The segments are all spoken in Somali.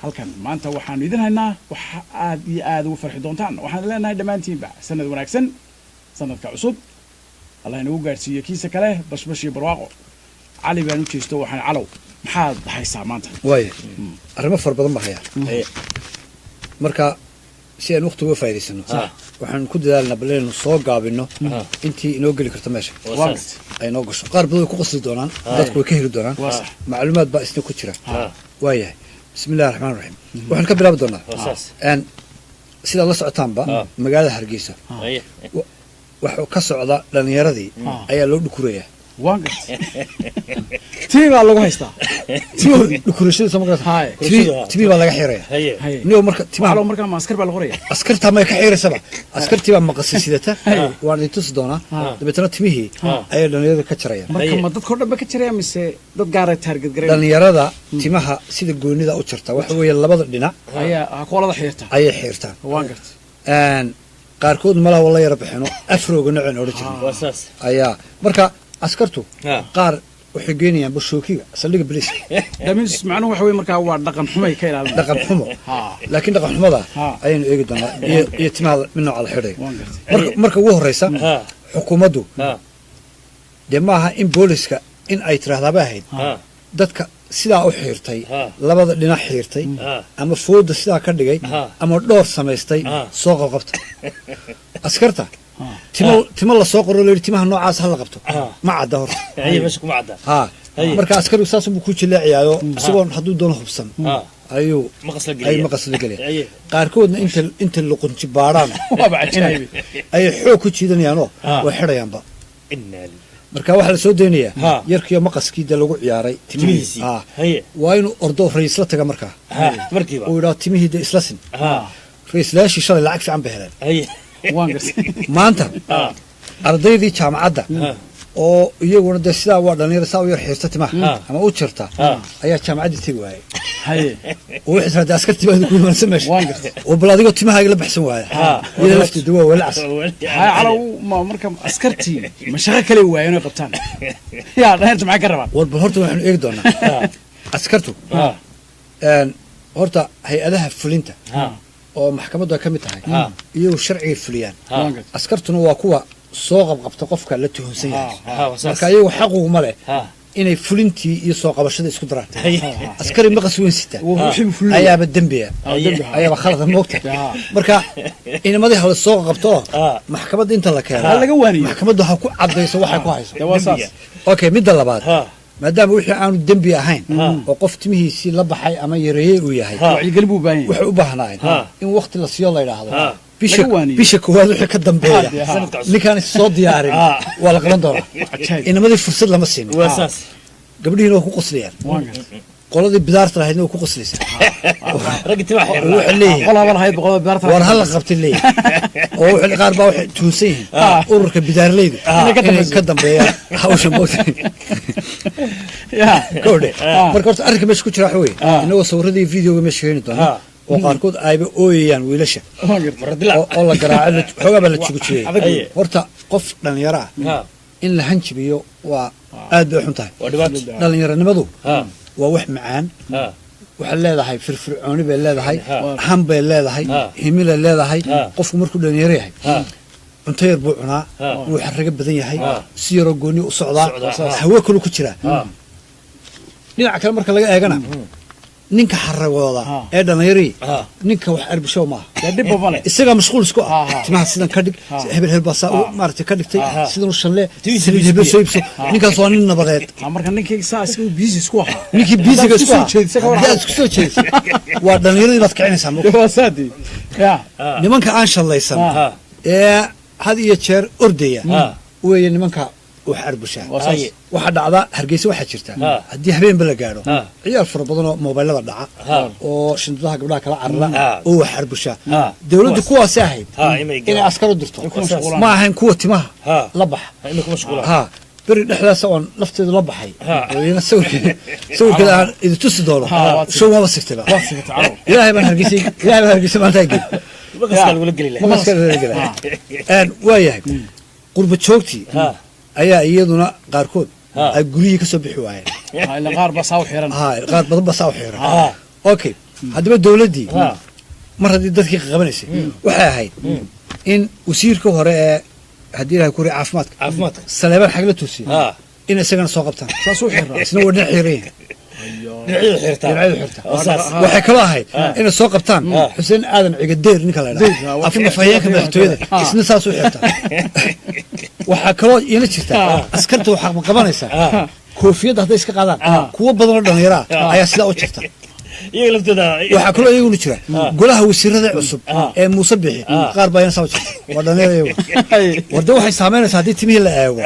halkan maanta waxaanu idin haynaa waxa aad iyo aad ugu farxi doontaan waxaan leenahay dhammaantiinba sanad wanaagsan sanadka cusub allah inagu gaarsiiyo kiisa kale bashbash iyo barwaaqo cali baan u jeesto waxaan calow maxaad haysaa maanta way arrimo far badan ma haya marka si aan waqti uga faa'iideysano waxaan ku dadaalnaa bal inaynu soo gaabino intii inoo geli karto meesha ay noo gasho qaar badan way ku qasdi doonaan dadku way ka heli doonaan macluumaad baa isna ku jira waayahay bismillahi raxmaan raxiim waxaan ka bilaabi doonaa sidaad la socotaanba magaalada hargeysa waxa ka socda dhalinyaradii ayaa loo dhukurayaa تيم على الله هيستا تيم دكورشيد سمكرت تيم baa laga xiraya niyo marka تيم على marka ma askar baa la qoraya askarta ma ka xiraysaa askartii baa maqasay sidata waan intus doona dabeetana timihii ay dhalinyarada ka jarayaan marka ma dadka oo dhan ba ka jaraya mise dad gaar ah target gareey dhalinyarada timaha sida goonida u jarta waxa weeye labada dhinac ayaa koolada xirta ay xirtaan waan gartay qaarkood malaha wala yar bixino afrooga noocan oo jirin wasaas ayaa marka askartu qaar waxay geenayaan bashookiga saldhiga biliis damis macnuhu waxa weey markaa waa dhaqan xumay ka ilaalin dhaqan xumo laakiin dhaqan xumada ayaynu eegi doonaa iyo timaha min nooc la xidhay marka ugu horeysa xukuumaddu de maaha in booliska in ay tiraahdaa ahayd dadka sidaa u xiirtay labada dhinac xiirtay ama fooda sidaa ka dhigay ama dhoor samaystay soo qabta askarta timo la soo qoro leeyahay timaha noocaas hal la qabto ma cadda hor ay meesha kuma cadda marka askari saas uu ku jileecayo isagoo hadduu doono hubsan ayuu maqas la gelay qaarkoodna inta luqunti baaraan ay xoog ku jiidanayaan oo way xidhayaanba marka waxa la soo deenayaa yarkiyo maqaskiida lagu ciyaaray timihiisi waa inuu ordo ra'iis la taga markaa markiiba oo ila timihiida isla sin ra'iislaashi shalay lacag fiican bay heleen waan gartay maanta ardaydii jaamacadda oo iyaguna de sidaa waa dhalinyaro saa u yar xiirta timaha ama u jirta ayaa jaamacaddii tegi waayay oo wixii saaday askartii baa ku imanaysa meesha oo bal adigoo timahaaga la baxsan waaya ila lafteedu waa walacas hay calow ma marka askartii ma shaqo kale waayeen oo qabtaan yaa dhayrta maxay ka rabaan war bal horta waxaanu eegi doonaa askartu horta hay-adaha fulinta oo maxkamaddu ay ka mid tahay iyagu sharciga fuliyaan askartuna waa kuwa soo qabqabta qofka la tuhunsan yahay marka iyagu xaquguma leh inay fulintii iyo soo qabashada isku daraan askari maqas weyn sita ayaaba dembiya ayaaba khalad moogta marka inamadii hal soo qabto maxkamadda inta la keeno maxkamaddu ha ku cadayso waxa ku hayso okay midda labaad maadaama wixii aanu dembi ahayn oo qof timihiisii la baxay ama yareeyay uu yahay wacyigelin buu baahan yahay wuxuu u baahnaa in waqti la siiyo la yiraahdo bisha koowaad wixii ka dambeeya ninkaan soo diyaarin waa la qaban doonaa inamadii fursad lama siin gabdhihiina waa ku qoslayaan qoladii bidaarta lahaydna waa ku qoslaysaa war hal la qabtay leeyahay oo wixii qaar baa waxay tuusan yihiin ururka bidaarleydu inay ka dambeeyaan hawsha moogta kowdhe marka horta arrinka meesha ku jira waxa weeye inagoo sawiradii videoga meesha keeni doona oo qaarkood ayba ooyayaan wiilasha oo la garaaco xoogaa baa la jugujiyey horta qof dhalinyaro ah in la hanjibiyo waa aad bay u xun tahay dhalinyaronimadu waa wax macaan waxay leedahay firfircooni bay leedahay han bay leedahay himilay leedahay qofku markuu dhalinyaro yahay cunto yar buu cunaa wuu xarraga badan yahay si yaroo gooni u socdaa hawo kale ku jira dhinaca kale marka laga eegana ninka xarragooda ee dhalinyari ninka wax arbisho ma isaga mashquul isku timaha sidan ka dhig hebel hebel baa maartay ka dhigtay sidan u shanle hebel soo ibso ninkaas waa nin nabadeed marka ninkii saas uu busy isku aha ninkii busy isku aha isku soo jeedis waa dhalinyarada baad kicinaysaa waa saadi nimanka aan shallaysan ee had iyo jeer ordaya weeye nimanka wax arbushaa waxa dhacda hargeysa waxa jirta hadii habeen bala gaaro ciyaar fara badan oo mobilada dhaca oo shandadaha gabdhaha kala carara oo wax arbushaa dawladdu kuwaas ahayd inay askar u dirto ma ahayn kuwa timaha la bax beri dhexdaas oo lafteedu la baxay ina sawirkeeda aan idin tusi doono soo wada sigtay ilaahay baan hargeysa maanta ay waayahay qurba joogtii ayaa iyaduna qaarkood ay guriyii ka soo bixi waayeen qaar badan baa saa u xiran okay هذا بدولتي مرة دي دتك قبنيسي وحاهي إن وسيرك هراء هدي لها كوري عفماتك سلامة حاجة توسي إن سجن ساقطان ساسو حرة سنو نحيرين نعيد حيرتها وحكوا هاي إن ساقطان حسين آدم عقدير نكلا أفهم فهيك بحتوية إسنا ساسو حرتها وحكوا ينشرتها أسكرته حق قبنيسا كوفية هذا إسك قادان كوا بدون الدنيا أي سلا وشرتها waxaa kaloo iyaguna jira golaha wasiirada cusub ee Muuse Bixi qaar baa soo jirta wadanayo wada waxay saameynaysaa hadii timihii la eego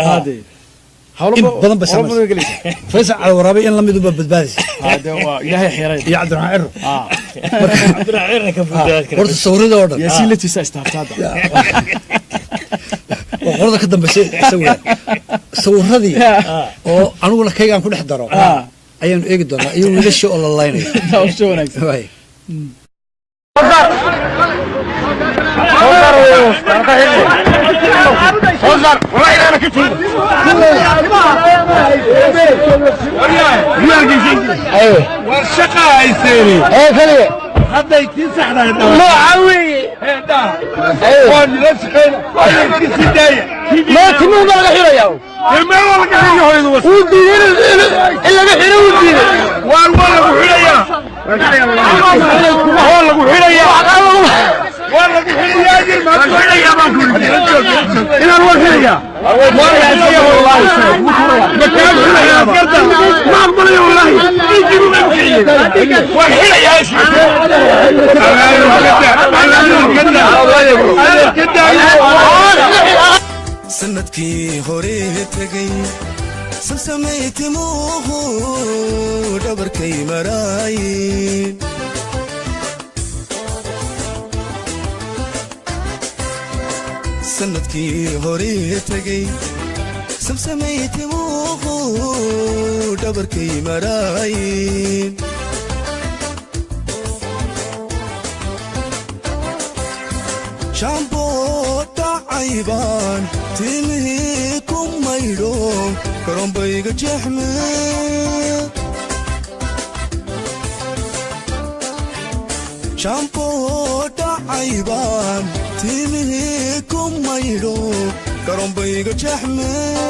in badan ba saameynaysaa Faysal Al-Waraabi in la mid u badbaadis hada waa ilaahay xiray iyo Cabdiraxmaan Cabdiraxmaan ka fudaad kara horta sawirada oo dhan yasiilatiisa istaaftada qorada ka dambeysay sawiradii oo aniguna kaygaan ku dhex daro ayaan eegi doonaa iyo wiilasha oo la laynay taasoo wanaagsan way صدر والله انا كنت ايوه والشقه يسيري ايه كده هذا يتسحنا ما عوي ايوه ولا سخين ولا كسدايه ما تمو ما غيريا ما ولا غيريا ودي الا غير ودي والله غيريا والله غيريا والله غيريا اجل ما غيريا ما كنت الى الوحيده والله ما كان ما اقبل والله يجيبوا مبكيه والحيله يا شيخ سندكي هوري تغي سمسميت موهو دبركي مراي سندكي هوري تغي سمسميت موهو دبركي مراي شامبو تعيبان تنهيكم ميلو كرم بيق جحمة شامبو تعيبان تنهيكم ميلو كرم بيق جحمة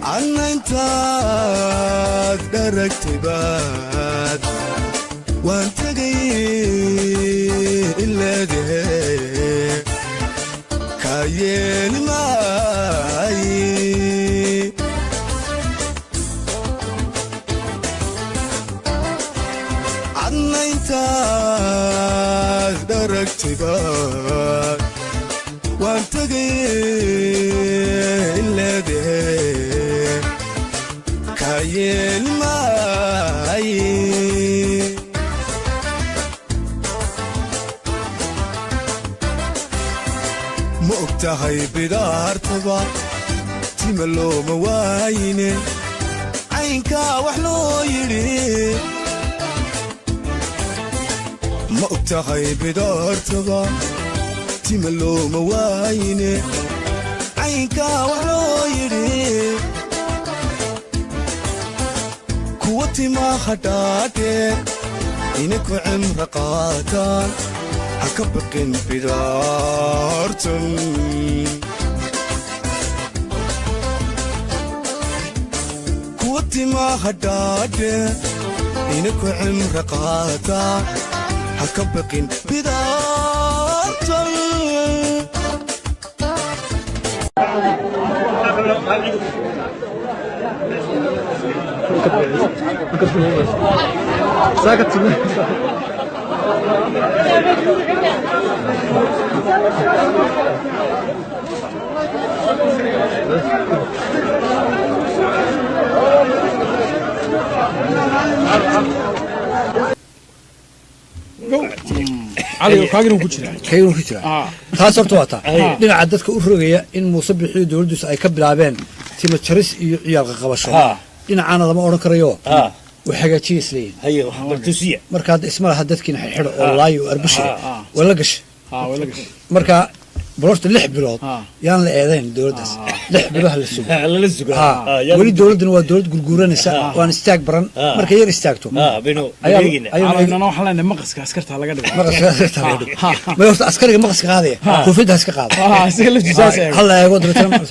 عنا انت دركت باد وانت غير إلا ده كاين معي عنا انت دركت بار وانت غير إلا ده كاين معي مقتهي بدار تبا تملو موايني عينكا وحلو يري مقتهي بدار تبا تملو موايني عينكا وحلو يري قوتي ما خداتي إنك عمر قاتل أكبقن بدارتم قوتي ما خداتي إنك عمر قاتل أكبقن بدارتم ساكت علي كاغن ku jira كاغن ku jira taas horta waa taa dhinaca dadka u rogaya in Muuse Bixi dawladdu ay ka bilaabeen timo jaris iyo ciyaar qabasho dhinacana lama oran karayo وحاجاتي سليم هي برتوسية مركا اسمها dadkiina xidho oo laayo arbushi wala gash wala gash marka بلورت اللح بلود يان لأذين دولة داس لح بلوها للسوق ولي دولة دنوا دولة جرجوران الساعة وأنا استكبرن مركير استكتو بينو أيوة أنا وحلا إن مقص كاسكرت على قدر مقص كاسكرت على قدر ما يوصل عسكري مقص هذه كوفيد هسك قاضي سهل جزاز هلا يقول درتنا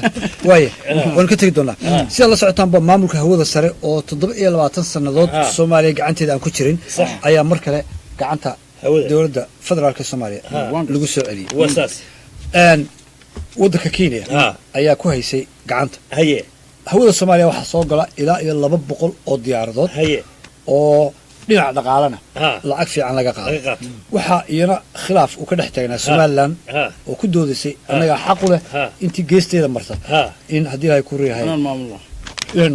واي وأنا كنت يقولنا سي الله سعتان بام مملكة هو السريع وتضرب إلى 20 سنة ضد الصومالي قعنتي ده كتيرين أيام مركلة قعنتها دولة فدرالك الصومالية لقوا السعودية وأساس أن ودك كينيا أيها كويسي قعنت هي هو الصومالية واحد صوغلا إلى بقول أو دياردود هي أو dhinaca dhaqaalana lacag fiican laga qaado waxa iyana khilaaf uu ka dhaxtagna Soomaaliland oo ku doodisay anaga xaq u leh intii geesteeda marta in hadii ay ku riyahay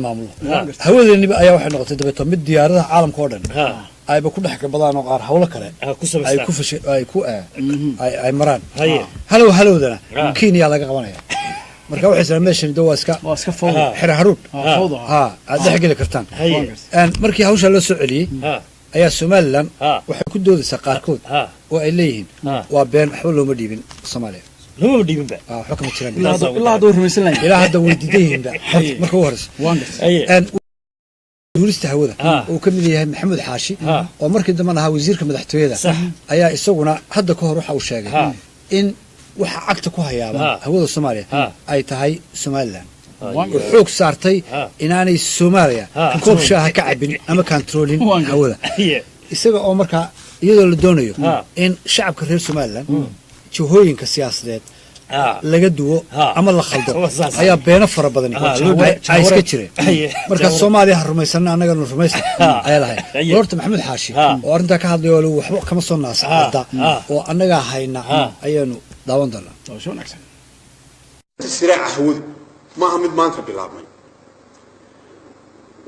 maamulo hawadeeniba ayaa waxay noqotay dabeeto mid diyaaradaha caalamka oo dhan ayba ku dhex badaan oo qaar hawlo kale ay maraan halowdana Kenya laga qabanaya marka waxay isla meeshan waa iska fawd xira haruud aad dhexgali kartaan markii hawsha la soo celiyay ayaa Soomaaliland waxay ku doodaysaa qaarkood oo ay leeyihiin waa been waxba looma dhiibin Soomaaliya looma dhiibin ba xukuma jiraan ilaa doo rumaysan ilaa hadda weydiideen marka horse duulista hawada oo ka mid yahay Maxamed Xaashi oo markii dambe ahaa wasiirka madaxtooyada ayaa isaguna hadda ka hor waxa uu sheegay in waxa cagta ku hayaaba hawada Soomaaliya ay tahay Soomaaliland xoog saartay inaanay Soomaaliya koob shaaha ka cabin ama controlling hawada isaga oo marka iyadoo la doonayo in shacabka reer Soomaaliland jihooyinka siyaasadeed laga duwo ama la khaldo ayaa beena fara badan ay iska jireen marka Soomaaliya rumaysan anaga rumaysan ayaa lahayd horta Maxamed Xaashi oo arinta ka hadlayo waxba kama soo naasacada oo anaga hayna ayaanu daawan doonaa soo wanaagsan siraaca hawada ma aha mid maanta bilaabmay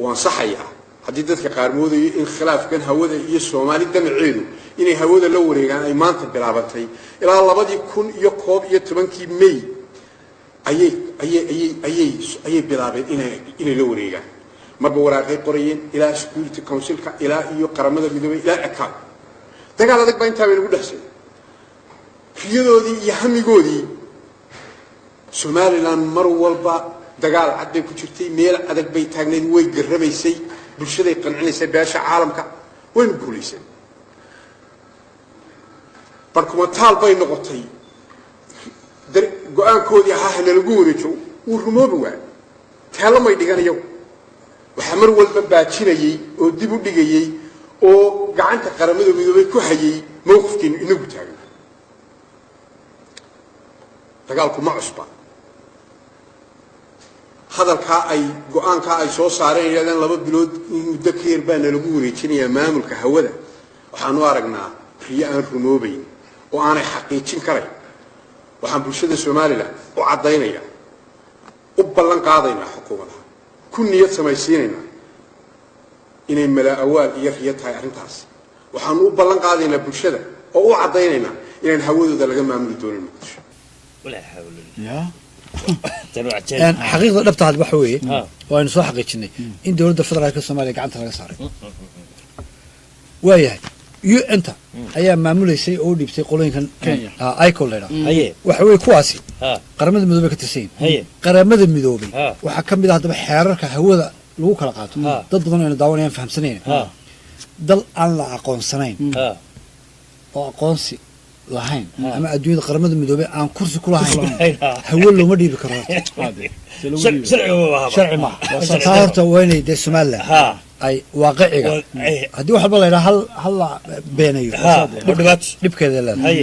waan saxayaa haddii dadka qaar moodayay in khilaafkan hawada iyo Soomaali damaceedu inay hawada la wareegaan ay maanta bilaabatay ilaa 2011 May ayay bilaabeen inay la wareegaan marba waraaqay qorayeen ilaa Security Council-ka ilaa iyo qaramada midoobay ilaa ACAD dagaal adag baa intaa lagu dhaxsay fiyadoodii iyo hamigoodii Somaliland mar walba dagaal cad bay ku jirtay meel adag bay taagneed way garabaysay bulshada ay qancinaysay beesha caalamka way guuleysay barkuma taal bay noqotay go'aankoodii ahaa lagu wareejo uu rumoobi waa taalo may dhiganayo waxa mar walba baajinayay oo dib u dhigayay oo gacanta qaramada midoobay ku hayay mowqifkiin inagu taagan dagaalku ma cusba hadalka ay go'aanka ay soo saareen ilaa 2 bilood muddo ka yar baa lagu wareejinayaa maamulka hawada waxaan u aragnaa riyo aan rumoobayn oo aanay xaqiijin karay waxaan bulshada Soomaaliland u cadeynaya u ballan qaadaynaa xukuumadda ku niyad samaysiinayna inay mala awaal iyo riyo tahay arrintaas waxaan u ballan qaadaynaa bulshada oo u cadeynayna inaan hawadooda laga maamuli doonin muqdisho wala hawlo حقيقة دبتها هذا بحوي وأنا صح حقيقة إن دولة الفدرالية الصومالية قاعدة تلاقي صاري وياه يو أنت أيام معمول شيء أودي بتقولين كان أيكول لنا وحوي كواسي قرمد المذوبة كتسين قرمد المذوبة وحكم بده هذا بحرك هو لو كلاقاته ضدنا إنه داوني فهم سنين ضل على أقون سنين وأقونسي lahayn ama adduunyada qaramada midoobay aan kursi ku lahayn hawl loo ma dhiibi karo sharci ma taarta weynay de Soomaaliland ay waaqiciga hadii wax walba la yiraahdo hal beenayo dhibkeeda leedahay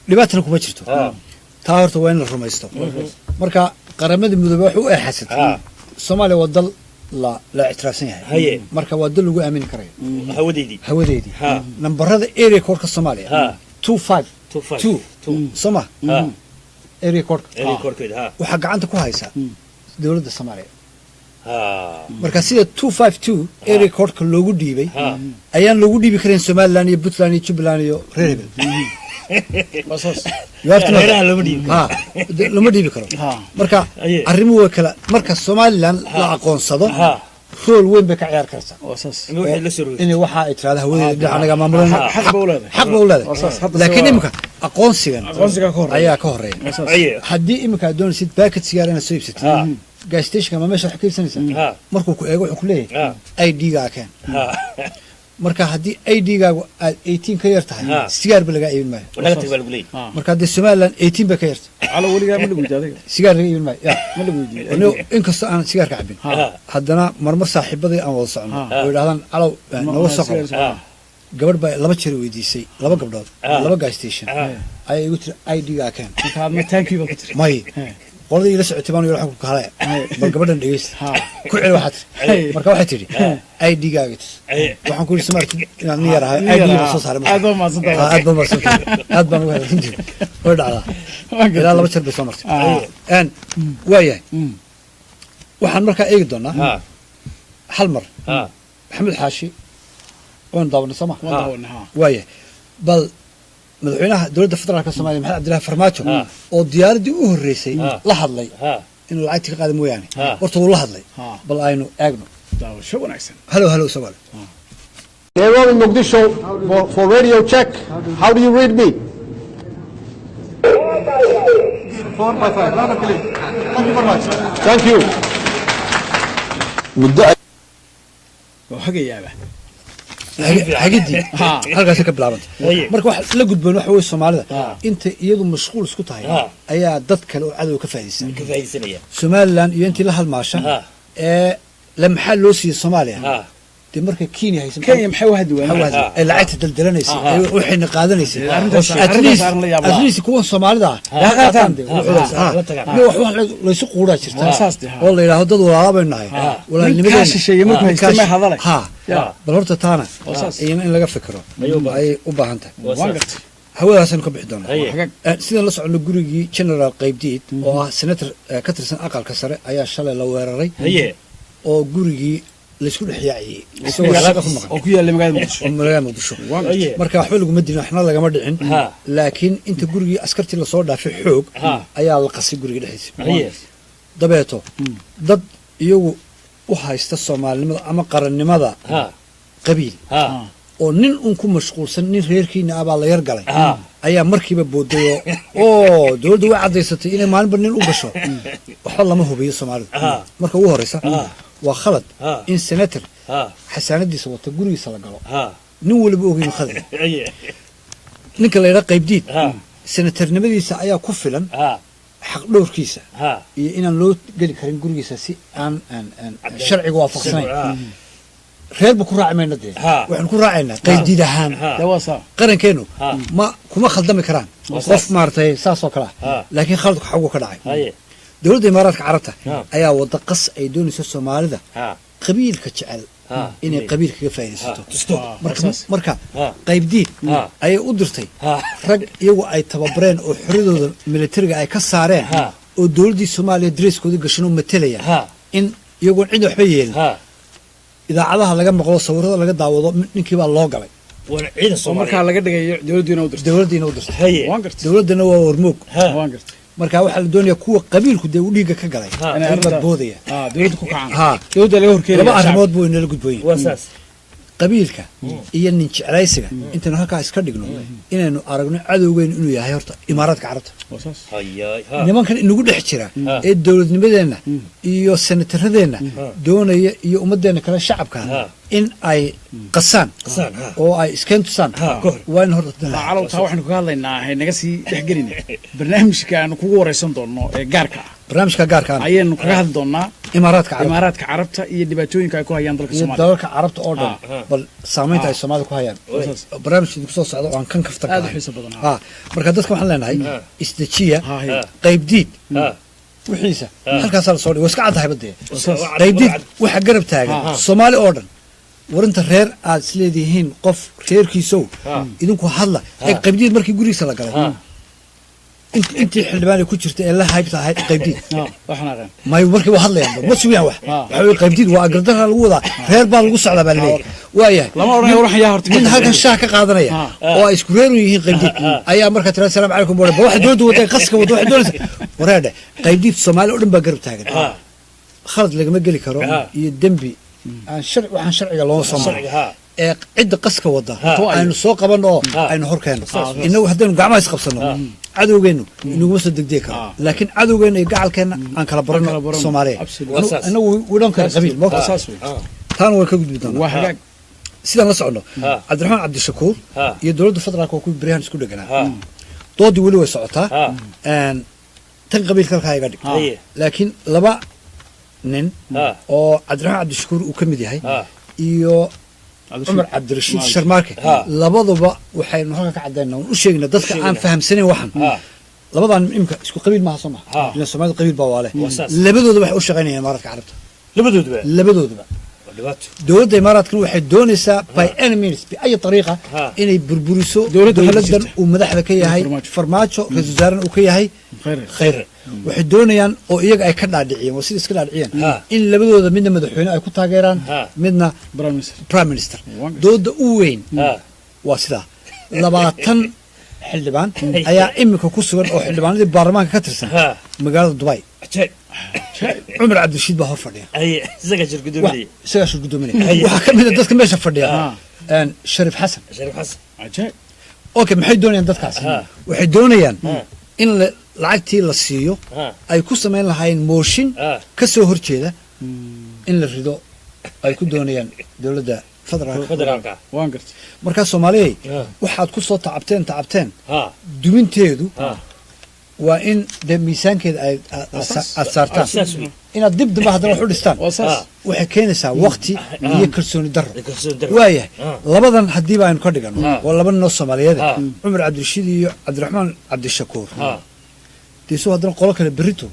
dhibaatana kuma jirto taarta weyn la rumaysto marka qaramada midoobay wax u eexasatay Soomaaliya waa dal la ictiraafsan yahay marka waa dal lagu aamin karayo hawadeedii nambarada area code-ka Soomaaliya 25 soma area code waxa gacanta ku haysa dawladda Soomaaliya marka sida 252 area code-ka loogu dhiibay ayaan loogu dhiibi karin Somaliland iyo Puntland iyo Jubaland iyo Reerbel basas lama dhiibi karo marka arrimuhu kala marka Somaliland la aqoonsado rool weyn bay ka ciyaar kartaa وصص wixii la soo inay waxa ay tiraahdo haweeneyda dhinaca naga maamulana حق بولاده xaq ba u leedahay وصص حتى laakiin imika aqoonsigan aqoonsiga ka horeeya ayaa ka horeeya وصص haddii imika aad doonaysid baakad sigaar inaad soo iibsatid gas stationka ma meesha wax ka iibsanaysaa markuu ku eego wuxuu ku leeyahay ID-gaa keen marka haddii ID-gaagu aad 18 ka yar tahay sigaarba lagaa iibin maayo walaga tag baa lagu leeyahay marka haddii Somaliland 18 ba ka yarta على وليga ma lagu jaaday sigaar laga iibin maayo ma lagu diiday inkastoo aan sigaar ka cabin haddana marmar saaxiibadii aan wada socno oo yidhahdaan calow nooga soo qabo gabadh baa 2 jeer weydiisay 2 gabdhood 2 gas station ayay igu tiri ID-gaa keen inta ma taankiiba ku tiri may qoladii ila socotay baan yidhi waxaan ku kale bal gabadhan dhegeysta ku celi waxaad tiri marka waxay tidhi ID-gaaga tis waxaan ku yidhi samaartid inaad nin yarahay ID-ga soo saaray aad baa maasantahay aad baan maasantahay aad baan uga helin jiray way dhacdaa ilaa 2 jeer bay soo martay aan waayahay waxaan markaa eegi doonaa hal mar maxamed xaashi oon daawanay soo ma waayahay bal madaxweynaha dowladda federaalka Soomaaliya Maxamed Cabdilaahi Farmaajo oo diyaaradii u horeysay la hadlay inuu lacagta ka qaado mooyaane horta uu la hadlay bal aynu eegno daawasho wanaagsan hello Soomaali Nairobi, Mogadishu for radio check. How do you read me? 4 by 5. Loud and clear. Thank you very much. Thank you. وحقيقة xagidii halkaas ka bilaabantay marka wax la gudboon waxa way Soomaalida inta iyadu mashquul isku tahay ayaa dad kale oo cadow ka faa'iideysanaya Somaliland iyo intii la halmaasha la maxal loo siiyay Soomaaliya de marka Kenya haysan Kenya maxay wax duwan ay lacagta daldalanaysa ay waxayna qaadanaysay at least kuwa Soomaalida qaataan wax la isu quuraa jirta oo la yiraahdo dad walaalabeenahay walaalnimadeenna shisheeye markuu haysto ma hadalay bal horta taana in laga fikiro ay u baahan tahay hawadaasaan ka bixi doonaa sidaan la socono gurigii General Qaybdiid oo ah senator ka tirsan aqalka sare ayaa shalay la weeraray oo gurigii la isku dhaxyaaciyay isagoo shaqo ku maqan oo ku yaala magaalada Muqdisho marka waxba lagu madina waxna laga ma dhicin laakiin inta gurigii askartii la soo dhaafay xoog ayaa la qasay guriga dhexdiisa dabeeto dad iyagu u haysta Soomaalinimada ama qarannimada qabiil oo nin un ku mashquulsan nin reerkiina abaa la yar galay ayaa markiiba booday oo dawladdu way cadaysatay inay maalinba nin u gasho waxba lama hubiyo Soomaalida marka ugu horeysa waa khalad in senator xasaanadiisa wata gurigiisa la galo nin waliba ogeyn khalad ninka la yiraahdo Qaybdiid senatornimadiisa ayaa ku filan xaq dhowrkiisa iyo inaan loo geli karin gurigiisa si aan sharciga waafaqsanayn reer bu ku raacmayna de waxaan ku raacaynaa Qaybdiid ahaan qarankeenu ma kuma khaldami karaan qof maartay saas oo kala laakiin khaladku xagu ka dhacay dowladda Imaaraadka Carabta ayaa wada qas ay doonayso Soomaalida qabiilka jecel inay qabiilka ka faa'iideysato marka Qaybdiid ayay u dirtay rag iyagu ay tababareen oo xoriyadooda militariga ay ka saareen oo dowladda Soomaaliya dreeskooda gashan oo matalaya in iyagu cid waxba yeelin idaacadaha laga maqlo sawirada laga daawado ninkii baa loo galay ciidan Soomaaliya marka laga dhigayo dowladdiina u dirtay dowladana waa hormoog marka waxa la doonayaa kuwa qabiilku de u dhiiga ka galay inay boodaya dowladda ku kacaan dowladda laga horkeeyo laba arrimood buu inala gudbooyin qabiilka iyo nin jeclaysiga intaanu halkaa iska dhigno inaynu aragno cadowgeenu inuu yahay horta Imaaraadka Carabta nimankan inagu dhex jira ee dowladnimadeenna iyo senataradeenna doonaya iyo ummadeenna kale shacabka in ay qasaan oo ay iskentusaan waa in horta calawta waxaanu ka hadlaynaa hay naga sii dhexgelin barnaamijka aanu kugu wareysan doono ee gaarka barnaamijka gaarka ayaynu kaga hadli doonaa Imaaraadka Carabta iyo dhibaatooyinka ay ku hayaan dalka Soomaaliya dalka Carabta oo dhan bal saameynta ay Soomaalida ku hayaan barnaamijka soo socda oo aan kan kafta aad xiiso badan marka dadka waxaan leenahay isdajiya Qaybdiid wixiisa halkaas la soo dhigay iska cad haybadee Qaybdiid waxa garab taagan Soomaali oo dhan warinta reer aad isleedihiin qof reerkiisow idinku hadla ee Qaybdiid markii gurigiisa la galay intii xildhibaan ku jirta ee la haybta ahayd Qaybdiid ma markii waa hadlayaan ma sugayaan waxa Qaybdiid waa agardara lagu wadaa reer baa lagu socdaa baa leeyahay waayahay lama oranay wax yaa horta min halkan shaah ka qaadanaya oo ay isku reer u yihiin Qaybdiid ayaa marka tira salaam calaykum baa waxa dowladdu waday qaska waday waxa doonaysa wareede Qaybdiid Soomaali oo dhan baa garab taagan khalad lagama geli karo iyo dambi aan sharci waxaan sharciga loo soo maray ها ee cidda qaska wada aynu soo qabanno oo aynu horkeenno inagu haddaynu gacmaha is qabsanno cadowgeennu inaguma soo degdegi karo laakiin cadowgeenna iyo gacalkeenna aan kala baranno soomaaliya inagu widhan kara qabiil taana way ka gudbi doonaa sidaan la soconno cabdiraxmaan cabdishakuur iyo dowladda federaalka waa kuwii beryahan isku dheganaa doodii weli way socotaa tan qabiilka halkaa iga dhig laakiin laba nin oo cabdiraxmaan cabdishakuur uu ka mid yahay iyo cumar cabdirashiid sharmaarke labaduba waxaynu halka ka caddaynaa u sheegnaa dadka aan fahamsanayn waxan labadan imka isku qabiil maaha soo maha ila soomaalida qabiil baa waale labadooda waxay u shaqaynayaan imaaraadka carabta labadooduba dowladda imaaraadkan waxay doonaysaa by any means biay ariiqa inay burburiso dowladdan uu madaxda ka yahay farmaajo ra-isul wasaarena uu ka yahay khayre waxay doonayaan oo iyaga ay ka dhaadhiciyeen waa sida iska dhaadhiciyeen in labadooda midna madaxweyne ay ku taageeraan midna prime minister dowladda u weyn waa sidaa 20 xildhibaan ayaa imika ku sugan oo xildhibaanadii baarlamaanka ka tirsan magaalada Dubai عمر عبد الرشيد بهور فديا isaga shir gudoominaya waxa kamid ah dadka meesha fadhiya Sharif Xasan ajaib okay maxay doonayaan dadkaas waxay doonayaan in lacagtii la siiyo ay ku sameyn lahayn mooshin ka soo horjeeda in la rido ay ku doonayaan dawladda federaalka waan gartay marka Soomaaliyeey waxaad ku soo tacabteen duminteedu waa in de miisaankeeda ay saartaan inaad dib dib haddana wax u dhistaan waxay keenaysaa waqti iyo kalsooni darro waayahay labadan haddii ba aynu ka dhigano waa laba nin oo Soomaaliyeed Cumar Cabdirashiid iyo Cabdiraxmaan Cabdishakuur tiisoo haddana qolo kale berrito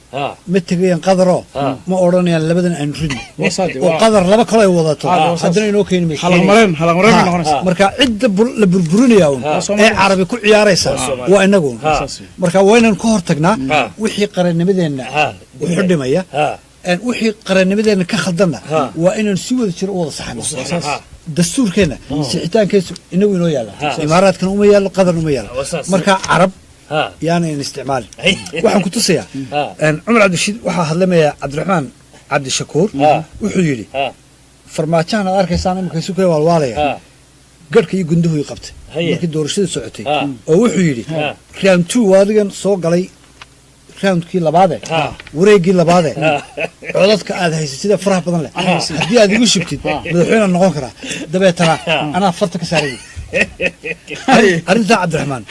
ma tegayaan qadaro ma odhanayaan labadan aynu ridno oo qadar laba kale ay wadato haddana inoo keeni mayso marka cidda la burburinaya ee carabi ku ciyaaraysa waa inagu marka waa inaan ka hortagnaa wixii qarannimadeenna u xidhimaya wixii qarannimadeenna ka khaldana waa inaan si wada jiro u wada saxno dastuurkeena sixitaankiisu inagu inoo yaala imaaraadkan uma yaalo qadarna uma yaalo marka carab يعني الاستعمال waxaan ku tusayaa Umar Cabdirashiid waxa hadlamaya Cabdiraxmaan Cabdishakuur wuxuu yiri farmaajahan aad arkaysaan imika isu kale walwaalaya gadhka iyo gunduhu ay qabtay markii doorashada socotay oo wuxuu yiri round 2 waadigan soo galay roundkii labaad wareegii labaad codadka aad haysay sida faraha badan leh hadii aad igu shubtid madaxweyne noqon kara dabeetana ana farta ka saaray arinta Cabdiraxmaan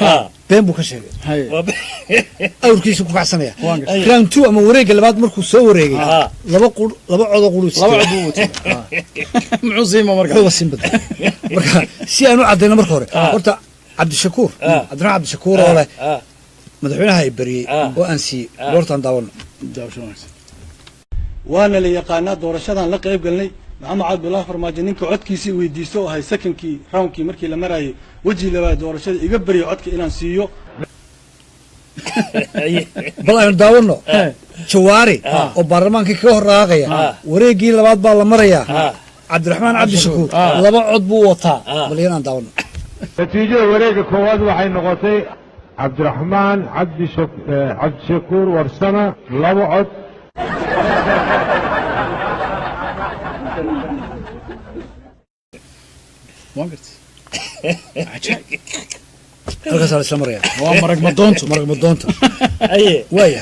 been buu ka sheegay awrkiisu ku kacsanaya round 2 ama wareegga labaad markuu soo wareegay laba cod qulus muxuusima marka si aanu cadeyna marka hore horta Cabdishakuur Cabdiraxmaan Cabdishakuur oo leh madaxweynaha ay bariyay oo aan si doortan daawano waana la yaqaanaa doorashadan la qayb galnay maxamed cabdullaahi farmaajo ninka codkiisii weydiisto oo hay secondkii roundkii markii la marayay waji labaad doorashada iga bariyo codka inaan siiyo bal aynu daawano jawaari oo baarlamaanka ka hor raaqaya wareegii labaad baa la marayaa Cabdiraxmaan Cabdishakuur laba cod buu wataa bal inaan daawano natiijada wareegga koowaad waxay noqotay Cabdiraxmaan Cabdishakuur warsana laba cod وانقرت عجائب halkaas la isla maraya waa marag madoonto waaya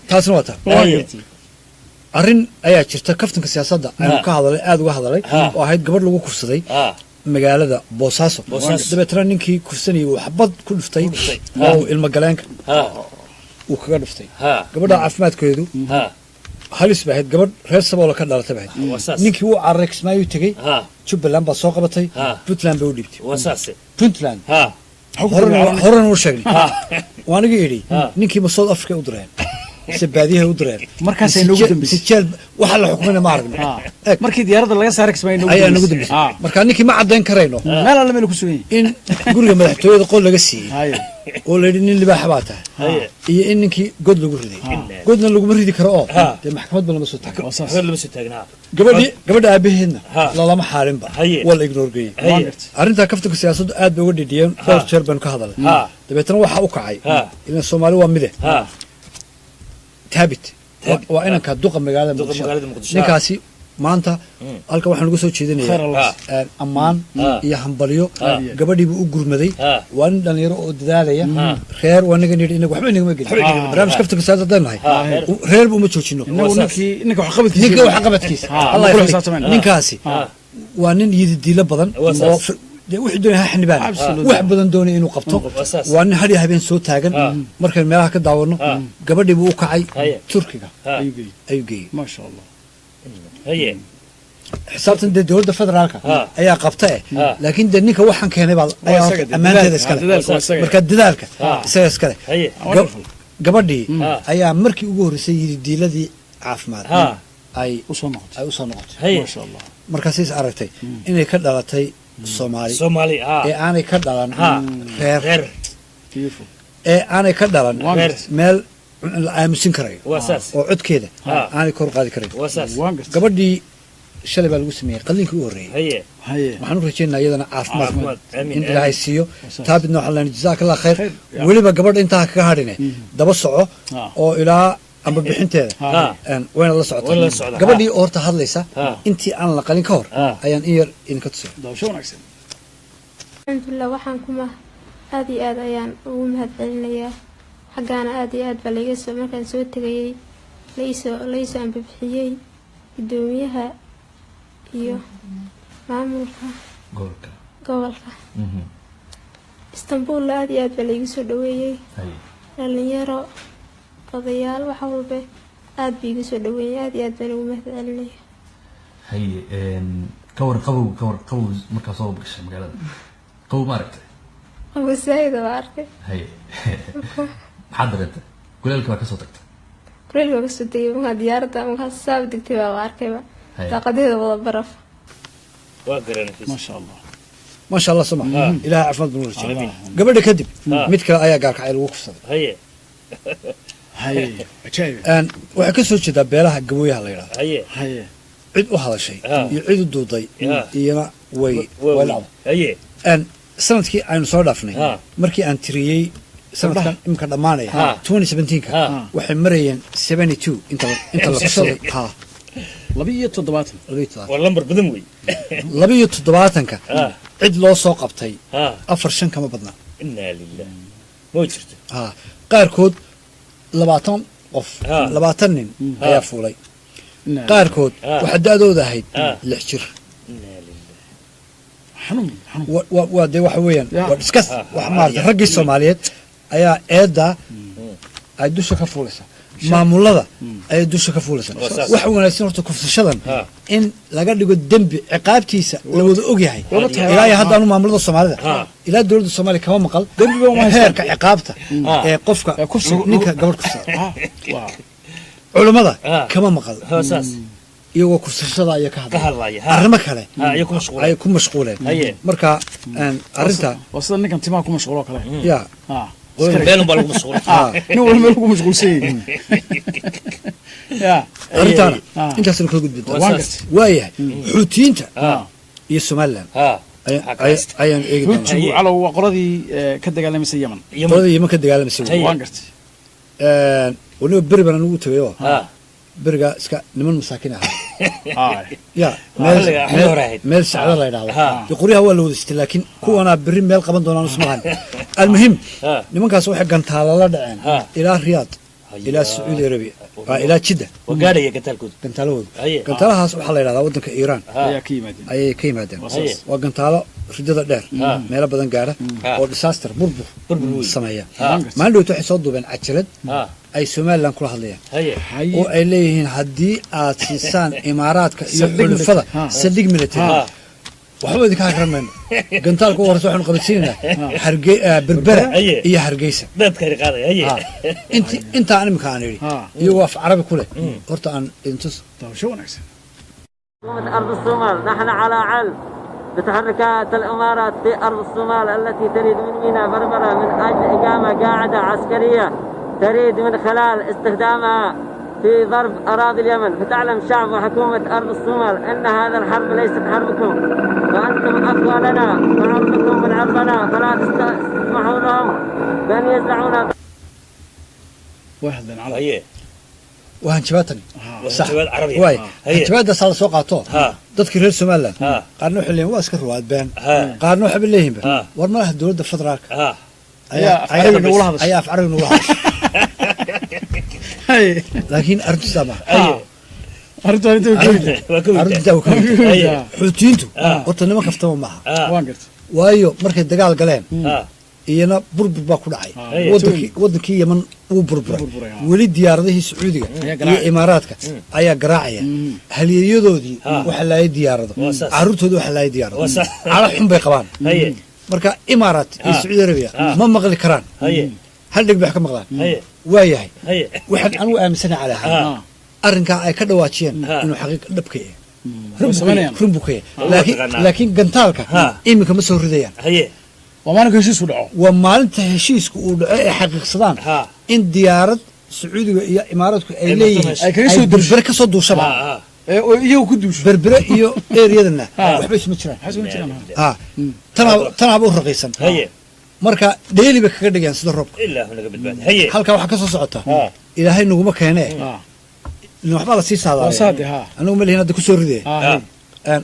taasna waa taa arrin ayaa jirta kaftanka siyaasadda aynu ka hadalay aad uga hadalay oo ahayd gabadh lagu kufsaday magaalada Boosaaso dabeetana ninkii kufsanayay uu xabad ku dhuftay oo ilmo galeenka uu kaga dhuftay gabadha caafimaadkeedu halis bahayd gabadh reer Saboola ka dhalatay bahayd ninkii uu carray Kismaayo tagay Jubbaland baa soo qabatay Puntland bay u dhibtay Puntland horan uu sheegay waaniga yiri ninkii ma South Africa u direen sabaadiyaha u direen markaas ay noogu dambeysay waxa la xukumayna ma aragno markii diyaaradda laga saaray Kismaayo ayaa noogu dambeysay marka ninkii ma cadeyn karayno meel alla meel ku sugan in guriga madaxtooyada qol laga siiyay oo la yidhi nin libaax baa tahay iyo in ninkii god lagu riday godna laguma ridi karo oo dee maxkamadba lama soo taagnaa gabadha aabaheedna lalama xaalinba waa la ignoorgeeyey arrintaa kaftanka siyaasaddu aad bay uga dhidhiyeen dhowr jeer baynu ka hadalay dabeetana waxaa u kacay ilan Soomaali waa mide taabit waa inanka duqa magaalada Muqdisho ninkaasi maanta halka waxaan uga soo jeedinayaa ammaan iyo hambalyo gabadhiiba u gurmaday waa nin dhalinyaro oo dadaalaya reer waa naga nidhi inaga waxba inagama gelin barnaamij kafta kasaad haddaan nahay reer uma joojino ninka waxqabadkiisa ninkaasi waa nin yididiilo badan oo wixii doonay ha xanibaan wax badan doonay inuu qabto waa nin hadhiya habeen soo taagan markaynu meelaha ka daawano gabadhiibu u kacay turkiga ayuu geeyey maasha allah xisaabtan dee dowladda federaalka ayaa qabta laakiin dee ninka waxaan keenay baa ammaanteeda iskale marka dadaalka isaga iskale gabadhii ayaa markii ugu horreysay yididiiladii caafimaad ay usoo noqotay markaasiis aragtay inay ka dhalatay soomaali ee aanay ka dhalan reer ee aanay ka dhalan meel la aamusin karayo oo codkeeda aanay kor qaadi karayn gabadhii shalay baa lagu sameeyey qalliinkii u horreeyey waxaan u rajaynayaa iyadana caafimaad in ilaahay siiyo taabidna waxaan leenahay jazakallah khayr weliba gabadha intaa kaga hadhine daba soco oo ilaa amba bixinteeda wayna la socotaa gabadhii oo horta hadlaysa intii aan la qalin ka hor ayaan in yar idinka tusay alxamdulilah waxaan kuma aad iyo aad ayaan ugu mahadcelinayaa xaggaana aad iyo aad baa laiga soo markaan soo tegayey laisoo ambabixiyey gudoomiyaha iyo maamulka gobolka istanbuulla aad iyo aad baa laiga soo dhaweeyey dhalinyaro odayaal waxa walba aad bay iga soo dhaweeyey aad iyo aad baan ugu mahadcelinaya kawar qabow markaa soo gashay magaalada qabow ma aragtay qabow saayida waa arkay maxaad dareentay kuleelka baa kasoo tagtay kuleelka baa kasoo tegay markaa diyaaradda markaa saab degtay baa arkayba daaqadeeda wada baraf waa garanaysa ما شاء الله سمع إلهي عفوا بنور قبل كذب ميت كلا أيا قارك عيل وقف هي عجيب أن وعكسوا كذا بيلها قوية الله يرى هي عد وهذا شيء يعيد الدوضي ينا ويلعب أن سنة كي أنا صار دفني مركي أن تريي سنة كان يمكن دمانة 2017 كا وحمرين 72 أنت لقصة ها لبية تضباطن والله مر بدموي لبية تضباطن كا عد لو سوق أبتي أفرشن كم بدنا إنا لله مو جرت قاركود لبعتهم قف لبعتنين يا فولي قاركود وحدادو ذهيد الحجر إنا لله حنون ودي وحويا ودسكس وحمار رجع الصوماليات أيا إيدا أيدوش كفولسا maamulada ay dusha ka fuulaysan waxa wanaagsan horta kufsashadan in laga dhigo dambi ciqaabtiisa la wada og yahay ilaa hadda aanu maamulada Soomaalida ilaa dawladda Soomaaliya kama maqal dambiga waa heerka ciqaabta ee qofka ninka gabadh ku saaran culimada kama maqal iyagoo kufsashada ay ka hadlaya arrimo kale ay ku mashquuleen marka arinta wasada ninkan timaa ku mashquulo kale ya بينهم بالغ مشغول نقول مالكم مشغول سين يا أريتانا أنت أصلا كل جد وايه حوتين تا يسمعلن أيان إيه على وقرضي كده قال مسي يمن قرضي يمن كده قال مسي وانقرت ونو بربنا نقول تبيه برجع سك نمن مساكنها يا مال سعد الله يرحمه يقولي هو اللي وست لكن هو أنا بري مال قبل دونا نسمعهم المهم نمن كاسو حق أنت على الله دعين إلى الرياض إلى السعودية العربية إلى جدة وقال يا قتالكود قنتالود قنتالها سبحان الله يرحمه ودنك إيران أي كيمادين وقنتاله ردة دار مال بدن قارة ودساستر بربو السماية ما عنده تحصد بين عجلد أي سومال لان كل هذا وإليهن هدي آتيسان إمارات يحول فضا صدق ملتين وحبا ذيك هاك رمان قنتالك ورسوح نقبسينا حرقي بربرة إيه حرقيسة انت عن مكاني يوقف عربي كله قرط عن انتس طيب شو نحسن أرض الصومال نحن على علم بتحركات الإمارات في أرض الصومال التي تريد من ميناء بربرة من أجل إقامة قاعدة عسكرية تريد من خلال استخدامها في ضرب أراضي اليمن فتعلم شعب وحكومة أرض الصومال أن هذا الحرب ليست حربكم وأنتم أقوى لنا وعرضكم من عرضنا فلا تسمحوا لهم بأن يزرعونا واحدا على وهنجباتني صح عربي واي هنجبات صار سوقاته dadkii reer Soomaaliland qaarna waxay leeyihiin waa iska ruwaad been qaarna waxay leeyihiin war ma laha dawladda federaalka ayaa afcariga nagu hay laakiin arrintu sama arrintu xuutiintu horta nima kaftama maaha waayo markay dagaal galeen iyana burbur baa ku dhacay wadankii Yemen uu burburay wali diyaaradihii Sacuudiga iyo Imaaraadka ayaa garaacaya haliyadoodii waxa la ay diyaarado caruurtoodu waxa la ay diyaarado ala xun bay qabaan marka Imaaraat iyo Sacuudi Arabiya ma maqli karaan hal dhig bay ka maqlaan waayahay waxaan anu aaminsanahay calaha arrinka ay ka dhawaajiyeen inuu xaqiiq dhabka yahay rumbuka laakiin gantaalka iminka ma soo ridayaan ومالك هشيس ودعو ومالك هشيس ودعو حقيق صدام إن ديارة سعودية يا إماراتك أي ليه أي بربرة كصدو شباب يو كدوش بربرة يو ريادنا وحبيش متشران تنا أبوه رقيسا مركا ديلي بك كده جان صدر رب إلا هنا قبل بعد هي حلقة وحكي صعطة إلى هاي نجوم كهنة إنه حبالة سيس هذا وصادي ها أنا ملي هنا دكسور ذي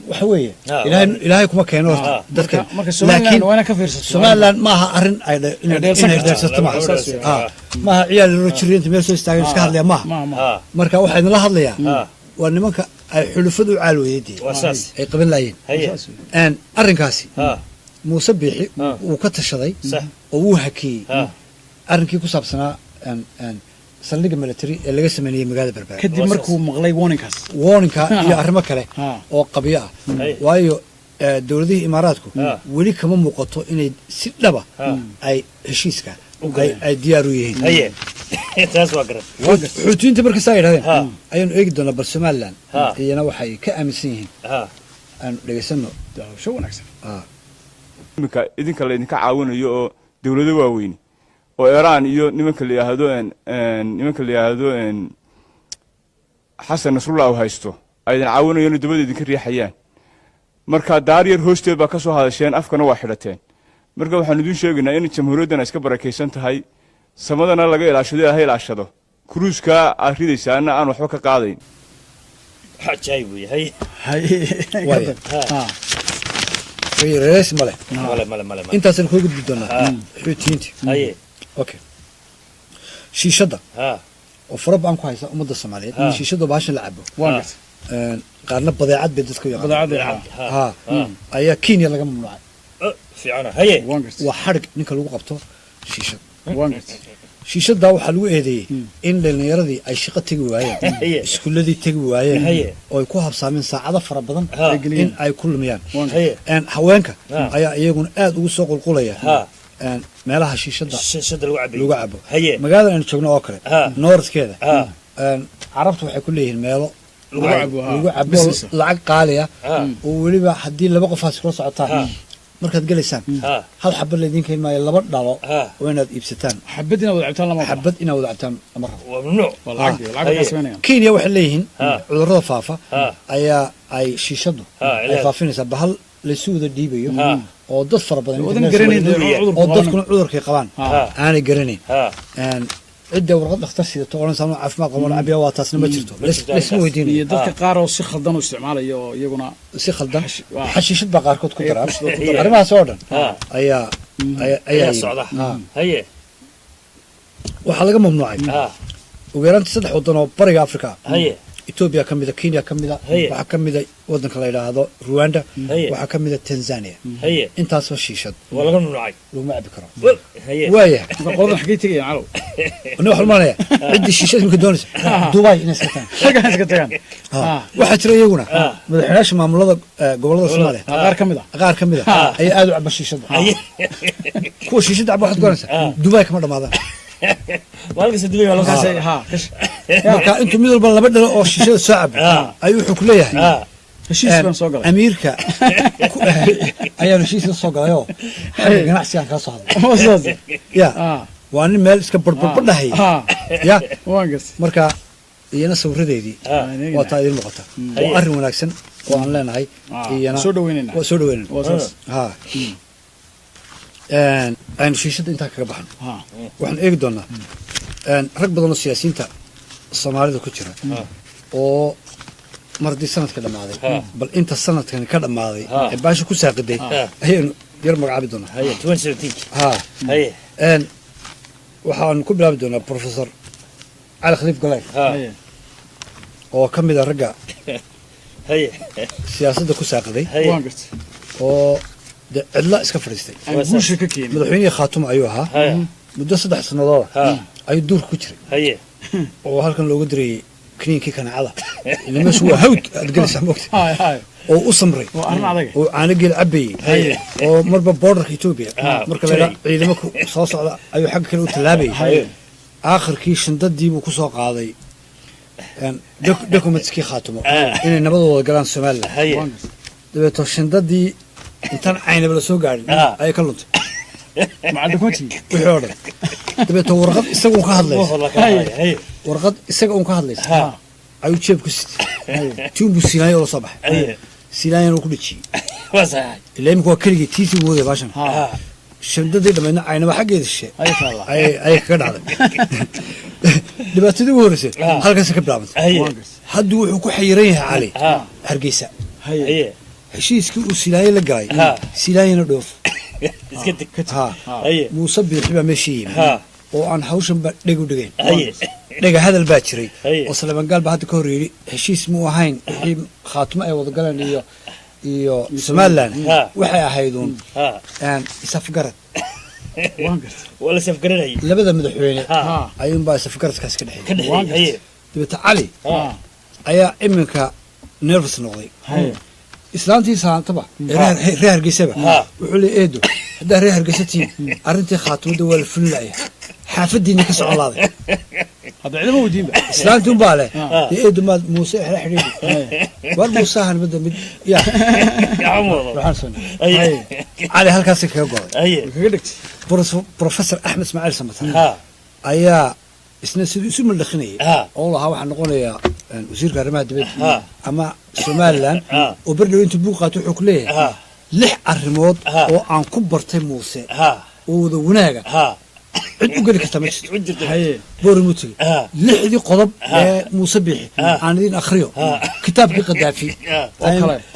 وحوية إلهي كما كانوا ذكر لكن وأنا كفير سؤال ما ها أرن إن درس تمام ما ها عيال الروتشرين تميسوا يستعملوا سكار ليه ما مركا واحد الله هذليا وأن منك حلفوا على يدي أي قبل لاين أن أرن كاسي مسبح وكتشذي ووهكي أرن كي كسب سنة أن سلنيك ملتري اللي قسم مني مقالة بربع كدي مركو مغلي وونكا يا أرمك له أو قبيعة وايو دولة إماراتكو ولي كمان مقطع إن سلبا أي هشيسكا أي ديارويين هي تاس وقرب حوتين تبرك ساير هذا أيون إيجدنا برسمالان هي نوحي كأمسينهم أن لقسمه شو نكسر مكا إذن كلا إذن كعاون يو دولة واوين وإيران يو نمك اللي يهدون حسن نصر الله وهايستو أيضا عاونوا ينو دبادي ذكر ريحيان مركا دارير هوستيل باكسو هذا الشيء أفكنا واحدتين مركا وحندون شيءنا إن الجمهورية دنا إسكبر كيسان تهاي سمدنا لقى العشرة هاي العشرة كروز كا أخير سنة أنا وحوك قاعدين حجايبي هاي وايد رئيس ملا أنت سنخوي قد بدنا حوتينتي هاي أوكي شيشة وفرب عنكو هاي أمد الصومالية شيشة باش نلعبه واقف قارنا بضيعات بدتكو يا بضيعات أيا كينيا لقى ممنوع في عنا هاي وحرق نيك لو قبطه شيشة شيشة ده وحلو إيدي إن للنيردي أي شقة تجوا وياه سكول ذي تجوا وياه أو يكون بصامين ساعة فرب بدن إن أي كل ميان أن حوانك أي يكون وسوق القلية أن ما لها شيشة الوعبة مقادر أن تشوفنا أكره نورث كذا أن عرفت وحي كله الميلو الوعبة لعق قالية ولبا حدين لبقى فاس كروس عطاه مركز جلسان هل حب الذين كين ما يلبر دارو وين إبستان حبتنا وضعتها لما حبتنا وضعتها مرة وممنوع والله كين يا وحليهن عذر فافا أي شيشدو أي فافين سبهل لسود الديبيو أو ضد فرب ودن جريني أو ضد كل عذر كي قوان أنا جريني أن عدة ورقة اختصي تقولون سامع عفما قوم عبيا واتاسنا ما جرتو ليش مو يديني يدك قارو سخ خلدان واستعماله يجونا سخ خلدان حشيشة بقار كنت كتر أرمها سودان أي صعدة هي وحلقة ممنوعين وقرنت صدق وطنوا بري أفريقيا هي إثيوبيا كم إذا كينيا كم إذا وحكم إذا ودن كلا هذا رواندا وحكم إذا تنزانيا هي أنت أسوأ شيشة والله ممنوعين لو ما بكرة هي وياه قولنا حكيتي يا علو نروح المانيا عندي الشيشة يمكن دونس دبي ناس كتان واحد ترى يجونا ما دحناش مع ملاذ قبل الصومالي غار كم إذا أي أدو عب الشيشة كل شيشة عب واحد دونس دبي كمان ماذا والله سدبي والله كاسي ها marka intu mid walba laba dhalo oo shishada sacab ayuu wuxuu ku leeyahay heshiis baan soo galay amiirka ayaa heshiis soo galay oo ganacsigan ka soo hadlay ya waa nin meel iska barbardhahay ya marka iyana sawiradeedii waa taa idin muuqata waa arrin wanaagsan oo aan leenahay iyana soo dhaweynayna waa soo dhaweynayna ha aynu shiishada intaa kaga baxno waxaan eegi doonaa rag badan oo siyaasiyiinta soomaalida ku jira oo mardii sanadka dhammaaday bal inta sanadkan ka dhammaaday ee baasha ku saaqiday ayaynu yar magacaabi doonaa waxaan ku bilaabi doonaa professor cali khaliif galay oo ka mid a ragga siyaasadda ku saaqiday oo dee cidla iska fadhiistay madaxweynihii khaatuma ayuu ahaa muddo 3 sannadood ayuu duurka ku jiray oo halkan looga dirayay kiniinkii kanaacada ila meeshu waa hawd aad gelaysaa moogta oo u samray oo caano geel cabayey oo marba borderka Ethiopia marka la ciidamo soo socda ayuu xagga kale u talaabayay aakhirkii shandadii buu ku soo qaaday dokumentskii khaatumo inay nabadooda galaan Soomaaliland dabeeto shandadii intaan caynaba la soo gaarin ayay ka luntay wixii oo dhan dabeeto warqad isaga uu ka hadlaysa warqad isaga uu ka hadlaysa ayuu jeeb ku sitay tuubu siinayo oo soo baxay siinaayana uu ku dhijiyay ilaa imika waa keligii tiisii wooday baashan shandadii dhammaydna caynaba xaggeeda shishe ayay kaga dhacday dhibaatadii ugu horreysay halkaasi ka bilaabantay hadduu wuxuu ku xayiran yahay cali hargeysa heshiiskii uu silaaye la galay silaayena dhoof muuse biixi baa meeshii yimi oo aan hawshan ba dheg u dhigayn dhega hadal baa jiray oo Salmangaal baa hadda ka hor yidhi heshiis muu ahayn wixii khaatimo ay wada galeen iyo Somaliland waxay ahayduun isafgarad wala safgaranay labada madaxweyne ayuun baa isafgaradkaas ka dhexeeyay dibata cali ayaa iminka nervous noqday islaantii saantaba reer hargeysaba wuxuu leeyahay eedo hadda reer hargeysatiin arintii khaatimada waa la fulinayaa xaafadiina ka socodaaday هذا علم ودين بقى islaantii baa leh eedo ma muuse xiriir war muusahan mid ya waxaan cali halkaas kaga go'ay kaga dhigtay professor Ahmed Ismail Samatan ayaa isna sidii isu maldakhinayay oo lahaa waxa noqonaya wasiirka arrimaha dibadda ama Somaliland oo bardhow inta buuq qaato wuxuu ku leeyahay 6 arrimood oo aan ku bartay muuse oo wada wanaaga cid u gali karta ma jirto boormutig 6 qodob ee muuse biixi aan idin akhriyo kitaabkii qadaafi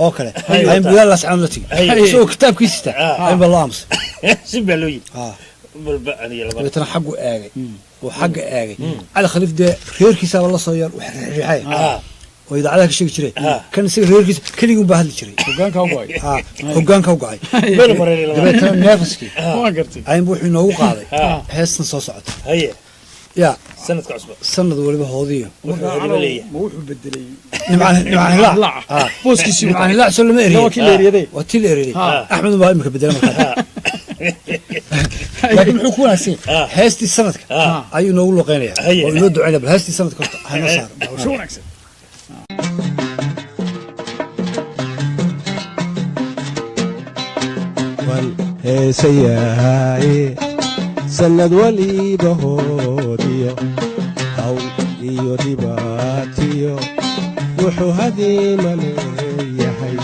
oo kale ay bilaal as'aanati soo kitaabkiisa ay balaams sibaloyi balba xaqu aagay وحق آجي على خليف ده خير كيسا والله صير وحرحي وإذا على كشيء شري كان يصير خير كيس كل يوم بهذا الشري وقان كوجاي وقان كوجاي بين مرة ده ترى نافسكي ما قرتي عين بوح إنه هو قاضي حس نصاصعت هي يا سنة كعصبة سنة ولا بهودية موح بدلي نمعن لا بوس كيسي نمعن لا سلم إيري لو كيل إيري ذي وتيل إيري أحمد ما يمكن بدل مكان لكن حكومة سين هستي السنة أيو نقول له قينية ونودوا عنا بهستي السنة كنت هنصار شو نكسب والهيسياي سند ولي بهوديو أو إيو رباتيو وحو هدي مليحي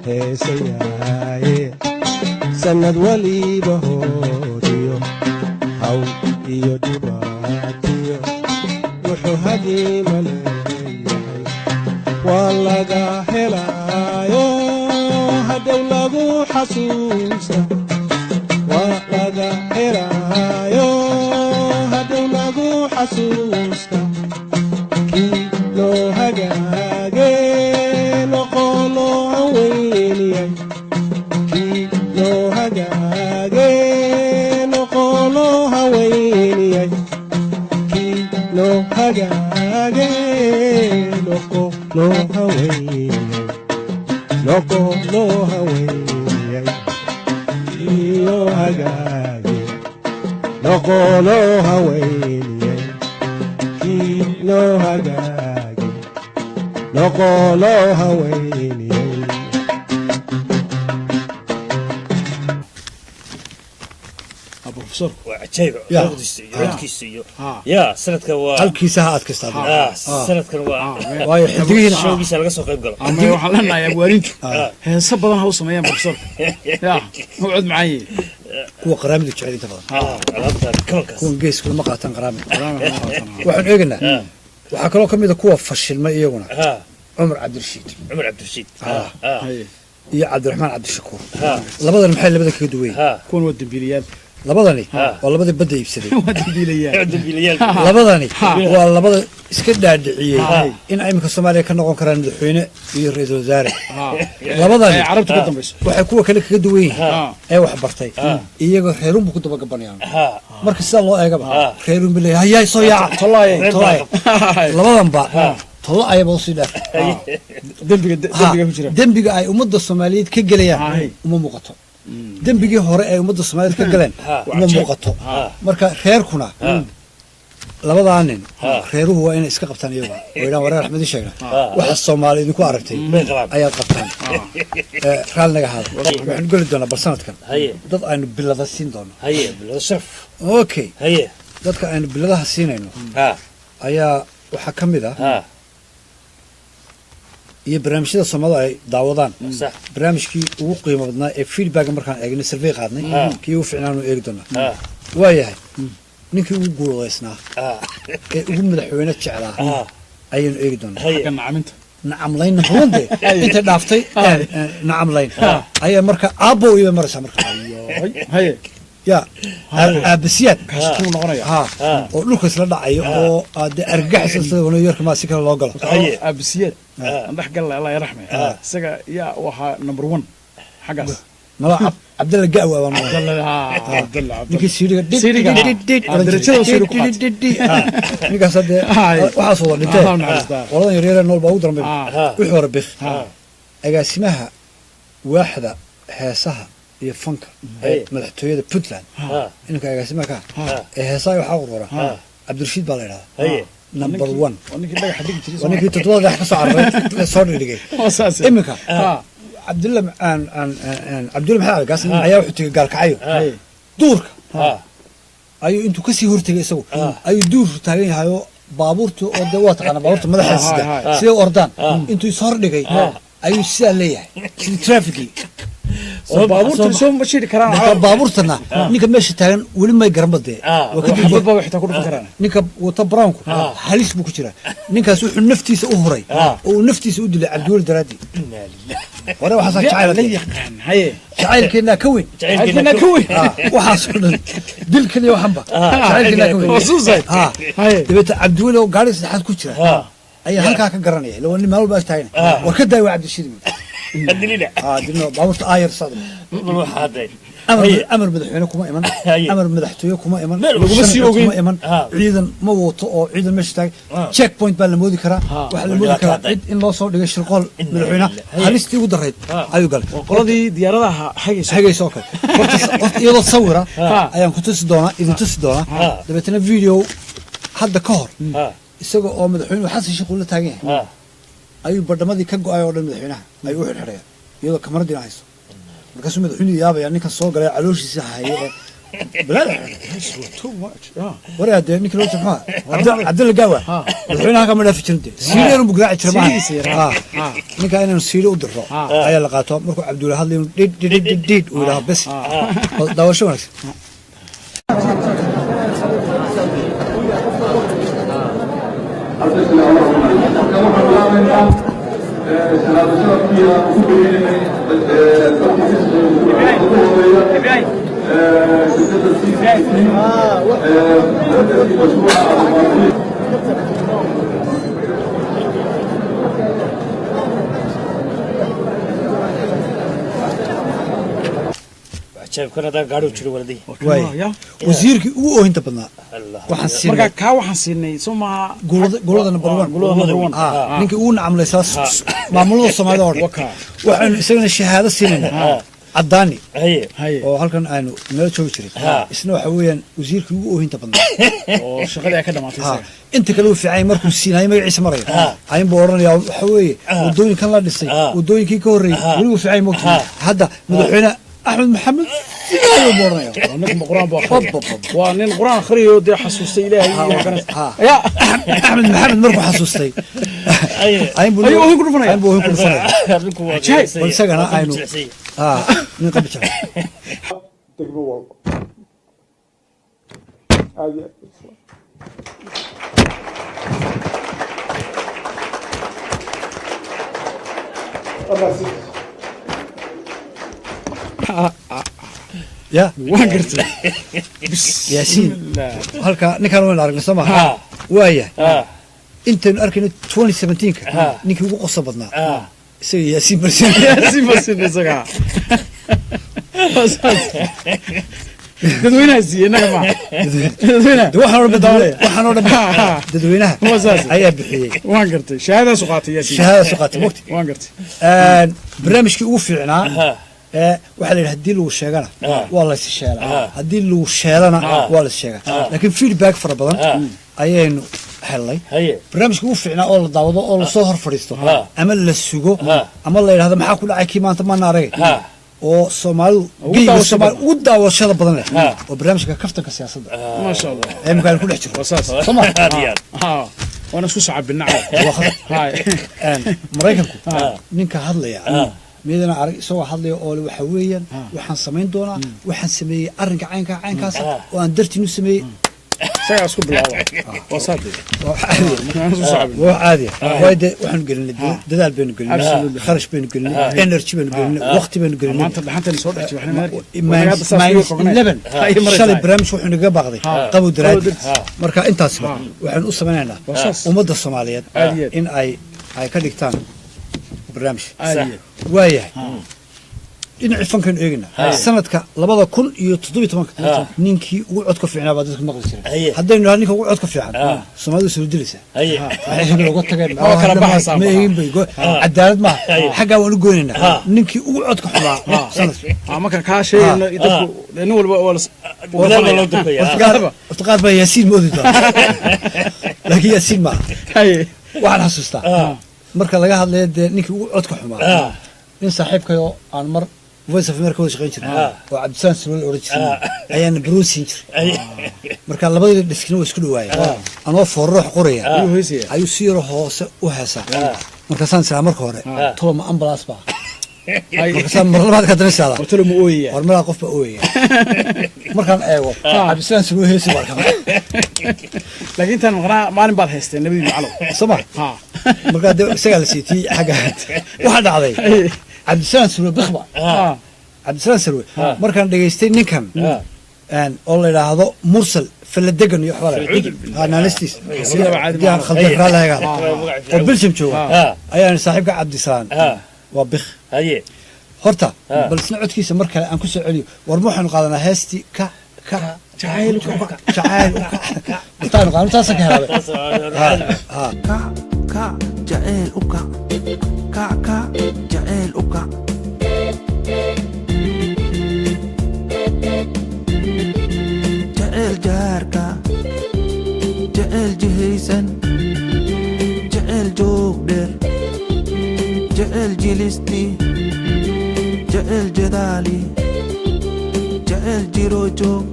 الهيسياي سند ولي بهوديو أو إيو رباتيو وحو هدي مليحي والله هلايو هدي لغو حسوستا وقد حرايو هدي لغو حسوستا كي لو هجاجي نقولو هويني كي لو هجاجي نقولو هويني كي لو هجاجي نقولو هويني Loco lo hawaii yo hagagi Loco lo hawaii lo hagagi Loco lo hawaii بروفيسور وعجيب عودكيسيو يا سندك waa halkiisa aad ka staabay sanadkan way xidigiina showgiisa laga soo qayb galo ama waxa la naayay abwaarintu heesa badan ha u sameeyaan boroofesorka ya wuxuu macay kuwa qaraamidu jecel inta badan kuwan geeska lama qaataan qaraamid waxaan eegaynaa waxaa kaloo ka mid a kuwa fashilmay iyaguna cumar cabdirashiid iyo cabdiraxmaan cabdishakuur labadan maxay labada kaga duwan kuwan waa dambiilayaal labadani waa labadii badda iibsaday labadani waa labada iska dhaadhiciyey in iminka soomaaliya ka noqon karaan madaxweyne iyo ra-iisul wasaare labadani waxay kuwa kale kaga duwan yihiin ee wax bartay iyagoo reerunbu ku dabagabanayaan marka sidaa loo eegaba reerunbu leeyahay hayaay soo yaaca tolaaye labadanba tolla ayaba usii dhaaf dembiga ay ummadda soomaaliyeed ka gelayaan uma muuqato dembigii hore ay ummadda soomaaliyeed ka galeen uma muuqato marka reerkuna labadaa nin reeruhu waa inay iska qabtaan iyagu oo idhaan wareer axmed ii sheegna waxa soomaali idinku aragtay ayaad qabtaan raalinaga ahaada waxaanu geli doonaa bal sanadkan dad aynu bilada siin doono okay dadka aynu biladaha siinayno ayaa waxaa ka mid ah iyo barnaamijyada soomaalida ay daawadaan barnaamijkii ugu qiimo badnaa ee feedbacka markaan eegnay survey qaadnay kii ugu fiicnaanu eegi doonaa waayahay ninkii ugu guulaysnaa ee ugu madaxweyne jeclaa ayaynu eegi doonaa nacamlayn runde intay dhaaftay nacamlayn ayaa marka aabbo iba maraysaa marka ya aabasiyaad oo dhulka isla dhacayo oo de argagaxis isagoo New York ma si kale loo galo aabasiyaad andax gal Allah yarxame isaga yaa waxa number 1 xagaas mala Abdalla Gaawa waa Abdalla ninka Syria darajada Syria ninka sadde waxa soo dhintay waladan yareer nool baa u darmay wixii hore bix agaasimaha waaxda heesaha iyo fanka madaxtooyada Puntland inka agaasimaha ka heesaha waxa uu qoraa Cabdirashiid baa la yiraahdaa number 1 ونيجي تطلع ده حكسو عربي صار لي إمك عبدالله عبدالله محمد قاسم أيوه حتى قال كعيو دورك أيوه أنتو كسي هرتي يسوي أيوه دور تاعين هايو بابورتو أدوات أنا بابورتو ماذا حاسس سيو أردان أنتو صار لي أيوه سال لي ترافيكي baabuurta soo mashiri karaan baabuurtana ninka meesha taagan wali ma garan badee wakadib baa waxta ku dhufan karaan ninka wata brownku halis buu ku jiraa ninkaas wuxuu naftiisa u huray oo naftiisa u dilay Cabduul Daraadi wara waxa jacayl la yaqaan haye jacaylkeena ka weyn waxa soo dhan dilkan iyo waxanba jacaylkeena ka weyn wasuusay haye dibata Cabduul oo gaari saxad ku jira ayaa halka ka garanaya loo nin meel baa taagan war ka daay Cabdishiid الدليل دينو بابورت آير صادم أمر مدحونا كما إيمان أمر مدحتويا كما إيمان كما إيمان عيدا موت أو عيدا مشتاق تشيك بوينت بالمودي كرا وحل المودي كرا عيد إن الله صور دقيش القول مدحونا هلستي ودريد أيو قال قلدي ديارها حاجة سوكر يلا تصورة أيام كنت تصدونا إذا تصدونا دبتنا فيديو حد كهر isagoo oo madaxweynuhu xasan sheekh uu la taagan yahay ayuu badhamadii ka go'ay oo dhan madaxweynaha ay u xirxireen iyadoo kamaradii hayso markaasuu madaxweynuhu yaabaya ninkan soo galay calooshiisa hayay بلاد ورا ده نيكلو تفا عبد الله قاوة الحين هاك ما في ترندي سيرير بقراء تربان نيكا أنا سيري ودرو هاي لقاته مركو عبد الله هذا ديد ولا بس داور شو ناس وزيرك هو أنت بنا وحسين مركا كا وحسين ثم قولنا نمبر 1 نيجي قولنا عمل أساس معمول الصمادور وحن سوينا الشهادة السنة عداني هي وهالكن أنا نلا شو يشري إسنو حويا وزيرك هو أنت بنا وشغل أكيد ما تسمع أنت كلو في عين مركو السين هاي ما يعيش مرة عين بورنا يا حوي ودوني كان لا دسي ودوني كي كوري ولو في عين موت هذا مدحنا أحمد محمد يا بورنا نكم القرآن بأخذ وأن القرآن خريه دي حسوسي إلهي يا أحمد محمد مركو حسوسي عين بولي أيوه يقولون فناي عين بولي يقولون فناي شيء بس أنا عينه من قبل شهر يا وانقرت ياسين هلكا نكان وين أرجع سما وياه أنت أركن 2017 نيك يوقف صبتنا سوي ياسين برسين ياسين برسين نسقى dadweynaha siiyay naga ma waxaan oo badalay waxaan oo dadweynaha ayaa bixiyay waan gartay shahaada suqaatay yaasiin shahaada suqaatay waqti waan gartay barnaamijkii ugu fiicnaa waxa la yiraahdaa hadii lagu sheegana waa la is sheelaa hadii lagu sheelana waa la is sheegaa laakiin feedback fara badan ayaynu helay barnaamijkii ugu fiicnaa oo la daawado oo la soo hor fadhiisto ama la sugo ama la yiraahdo maxaa ku dhacay kii maanta ma naarey oo Soomaalidu ugu daawashada badan leh oo barnaamijka kaftanka siyaasadda ma sha Allah ay mukaan ku dhex jiro Soomaaliya wana isku sacabinaa hay Mareykanku ninka hadlaya meedana arag isoo hadlaya oo waxa weeyaan waxaan sameyn doonaa waxaan sameeyay arrinka caynkaas oo aan dartiinu sameeyay saga isku bilaabo wasaadi وعادي وايد وحن قلنا دلال بين قلنا خرج بين قلنا انرجي بين قلنا وقت بين قلنا ما انت دحنت اللي صورتك احنا ما لبن شال برامج وحن نقا باقدي قبو دراد marka intaas waxaan u sameeynaa umada Soomaaliyeed in ay ka dhigtaan barnaamij waayahay dhinaca fankan eegna sanadka 2017 ninkii ugu codka fiicnaa baa dadka maqli jiray haddaynu nahay ninka ugu codka fiican Soomaalidu soo dilaysa waxay uga tageen kala baxaysa ma eegin bay cadaalad ma xaqa waan u gooynaa ninkii ugu codka xumaa sanadka marka ka sheegayna dadku nin walba wala loo dubaya افتقاد بها ياسين مودي لكن ياسين ما waxaan xasuustaa marka laga hadlayo ninkii ugu codka xumaa in saaxiibkayo aan mar voice of America wada shaqeyn jiray oo Cabdisaan Sulul origin ayaan bruusin jiray marka labadii dhiskina way isku dhawaayeen anoo foorruux qoraya ayuu siiro hoose u heesaa marka saan salaam marka hore tolma ambulance baa marka saan mar labaad ka danaysaa tolma ooyaya hormada qof baa ooyaya markaan eego Cabdisaan Sulul heesi marka laakiin tan maalin baad haysteen labadii macallo sama marka isaga la siitay xaga waxa dhacday Cabdisaan Sulul bikhba Cabdisaan Sulul markaan dhageystay ninkan oo la yiraahdo mursal faladegan iyo xawala analysis diyaar khaldan raalaga oo bilsham jooga ayaan saaxiibka Cabdisaan waa bikh horta bal isna codkiisa mar kale aan ku soo celiyo war waxaan qaadanaa heesti ka jacayl بطانو قانو تاسا كهرباء كا جعيل وكا كا جعيل وكا جعيل جاركا جعيل جهيسن جعيل جوبدر جعيل جلستي جعيل جدالي جعيل جيروجو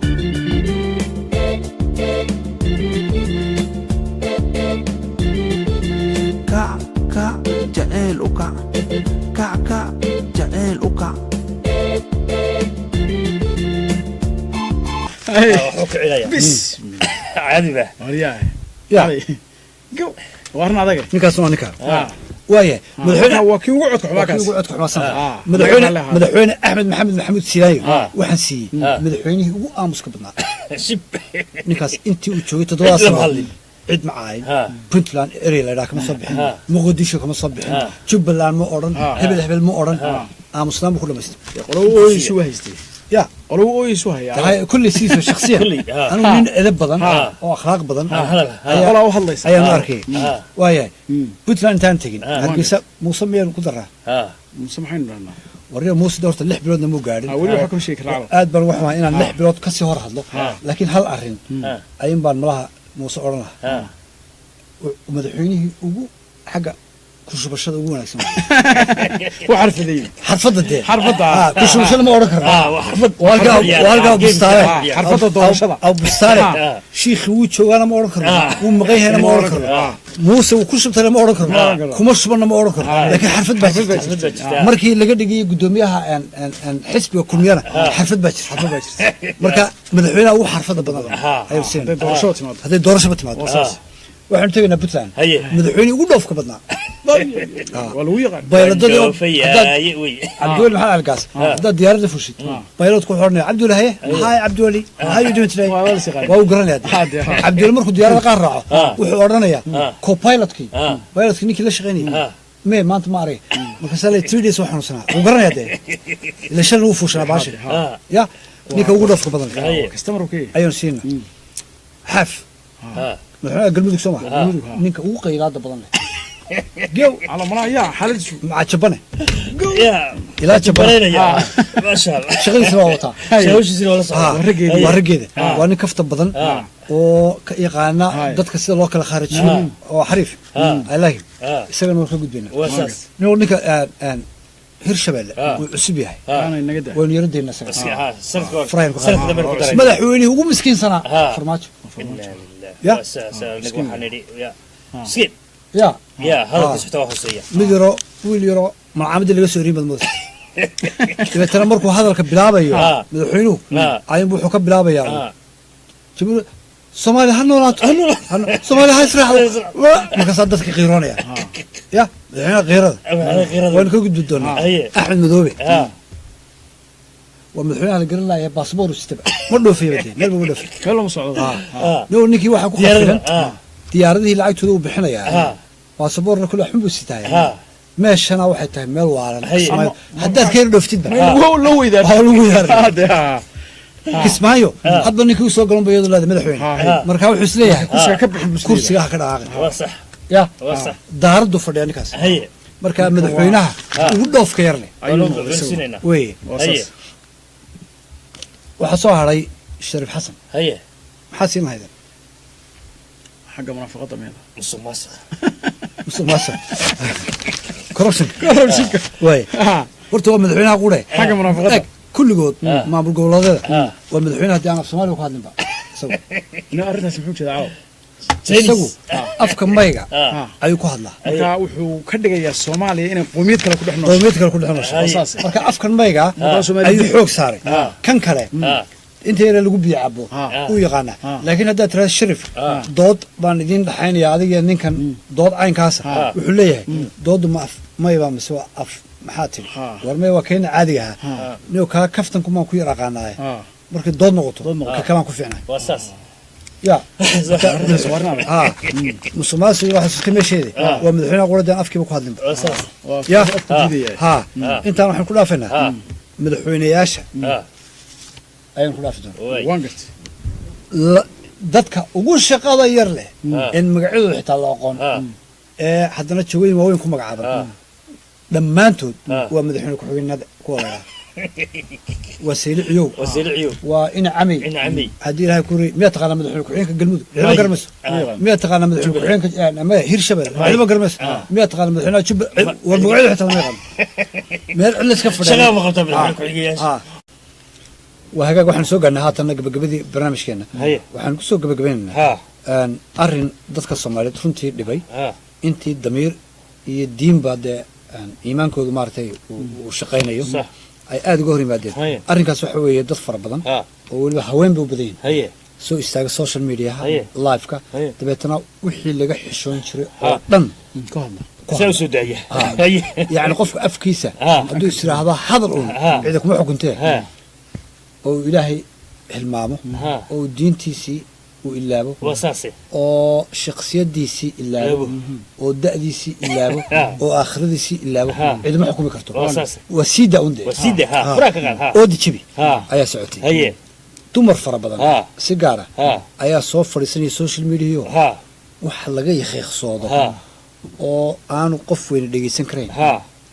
كع جعيل وكع كع جعيل وكع بس عادي بقى يا جو ورنا هذاك نكاس نكا وايه مدحونا هو كي وقعد كحماس مدحونا احمد محمود سيلاي waxaan siiyay madaxweynihii ugu aamuska badnaa ninkaas intii uu joogay 7 sano cid macaayn Puntland area la kama soo bixin Muqdisho kama soo bixin Jubbaland ma oran hebel ma oran aamusnaan ku dhameystay qolow isu haystay يا قالوا ايش وهي كل سيسو شخصيا انا من ادب بدن او اخلاق بدن قالوا وهليس ايا ناركي وايا بوتلان تان تجين هرقيسا موسى ميان كدرا موسى maxay nirana wariyo موسى doorta 6 biloodna ma gaarin wali waxa ka sheekay raacdo aad baan wax waa inaan 6 bilood ka sii hor hadlo laakiin hal arin ayin baan malaha موسى oran lahaa madaxweynihii ugu xaga kushubashada ugu wanaagsan وحرفدي حرفدة حرفدة كشوشة ما أورك والقا بستارة حرفدة دورشة أو بستارة شيخ ويتشو أنا ما أورك ومغيه أنا ما أورك muuse uu ku shubtana ma odhan karo kuma shubana ma odhan karo laakiin xarfad baa jirta markii laga dhigay gudoomiyaha xisbiga kulmiyana xarfad baa jirta marka madaxweynaha ugu xarfada badan hadday doorashaba timaado waxaanu tegaynaa puntland madaxweyne ugu dhoofka badnaa bayladadii cabdiweli maxamed algaas haddaad diyaaradda fushid bayladku wuxuu odhanaya cabdiweli haye hi cabdiweli how you doing today waa u garanaya cabdiweli markuu diyaaradda qaar raaco wuxuu odhanayaa co-pilotkii pilotkii ninkii la shaqaynayay mee maanta ma arag markaasaa le 3 days waa xanuunsanaa wuu garanaya dee ila shalna wuu fuushanaa baasha ya ninka ugu dhoofka badan ayaanu siina xaaf madaxweynaha galmudug soo maha ninka ugu qaylaada badan leh جو على مراه يا حالد شو مع جبنه الى جبنه ما شاء الله شغل سوا وطا شوش سي ولا صح ورقيده وانا كفته بدن oo ka yaqaana dadka sida loo kala kharijiyo oo xariif ilaahi isagana wuxuu gudbina ninka hirshabelle uu cusub yahay waan yaradeyna madaxweyne ugu miskiinsana farmaajo ya skip يا هذا كسبته حسية مديرو ويليرو مع عمد اللي يسوي ريم الموت إذا ترى مركو هذا الكبلابة يا مدحينو عين بوحو كبلابة يا تقول سومالي هنولات سومالي هاي سرح ما كصدقك غيروني يا هنا غيره وين كل جد الدنيا أحمد مذوبي ومدحين على قرن لا يا باسبور وستبع مرلو في بيتي مرلو في كلهم صعود لو نيكي واحد كوخ ديارته لعقته وبحنا يا باسبورنا كله حمو ستاي ماشي انا واحد تاع ميل وارن حداد كير دفتيد لو يدار هذا كسمايو حد نيكو سو غلون بيدو لا مدحوين marka wuxuu isleeyahay kursiga ka dhaaqay waa sax ya waa sax daaradu fadhiya ninkaas haye marka madaxweynaha ugu dhoofka yarne way waxa soo haray Sharif Xasan haye maxaa siin haydan حق منافقة ميلا مصر مصر كروشن واي ورتو مدحوينها قوله حق منافقة كل جود ما بالقول هذا والمدحوينها دي أنا في الصومال وخادم بقى سو أنا أردنا سمحوك كذا عاو سو أفكر مايجا أيوك هذا مركا وحو كده يا الصومالي إن قوميت كلا كل إحنا قوميت كلا كل إحنا أساس مركا أفكر مايجا أيوك حوك صاري كان كلام انت اللي لو بيعبو ويقانا لكن هذا ترى الشرف ضد بان دين دحين يا ادي نينكن ضد عين كاس وحو ليه ضد ما يبا مسوا اف maxaati warmay waa keen caadi ah niyo ka kaftan kuma ku yaqaanaay markii dood noqoto ka kama ku fiicnaa waa saas ya musumaasi waxa iska meesheeday waa madaxweynaha qoradan afkiiba ku hadlin waa saas ya intaan waxaan ku dhaafanaa madaxweynayaasha ayaan ku dhaafay waan gartay dadka ugu shaqada yar leh in magacyadu xitaa la aqoon haddana jawooyin waaweyn ku magacaaban dhammaantood waa madaxweyne ku-xigeenada kuwa la yidhaha wasiiliciyow waa ina cami haddii ilaahay kuri miyaa taqaanaa madaxweyne ku-xigeenka galmudug cilma garmayso miyaa taqaanaa madaxweyne ku-xigeenka ama hirshabelle cilma garmayso miyaa taqaanaa madaxweynaha jubba war magacyadu xitaa lama yaqaano meel cilla iska fadhiya وهاجا وحنا سوق أن هاتنا جبجبدي برنامج كنا وحنا سوق جبجبين أرين ضدك الصومالي ترنتي دبي أنتي الضمير يدين بعد إيمان كود مارتي وشقينا يوم أي أد جوهري بعدين أرين كسوحوي ضد فربضن واللي هوين بوبدين سو يستاق السوشيال ميديا لايف كا تبعتنا وحي اللي جح شون شري دم سو سوداية يعني قف أفكيسة أدو يصير هذا حضر إذا كم حكنته oo ilaahay hilmaamo oo diintiisii uu ilaabo wasaasi oo shakhsiyadiisii ilaabo oo da'diisii ilaabo oo aakhiradiisii ilaabo cidma xukumi karto wasaasi wasiida unde wasiida furaka qaad oo dijibi ayaa socotay haye dumar fara badan si gaar ah ayaa soo fadhiisanay social media wax laga yaqiiqsoodo oo aanu qof weyn dhageysan karayn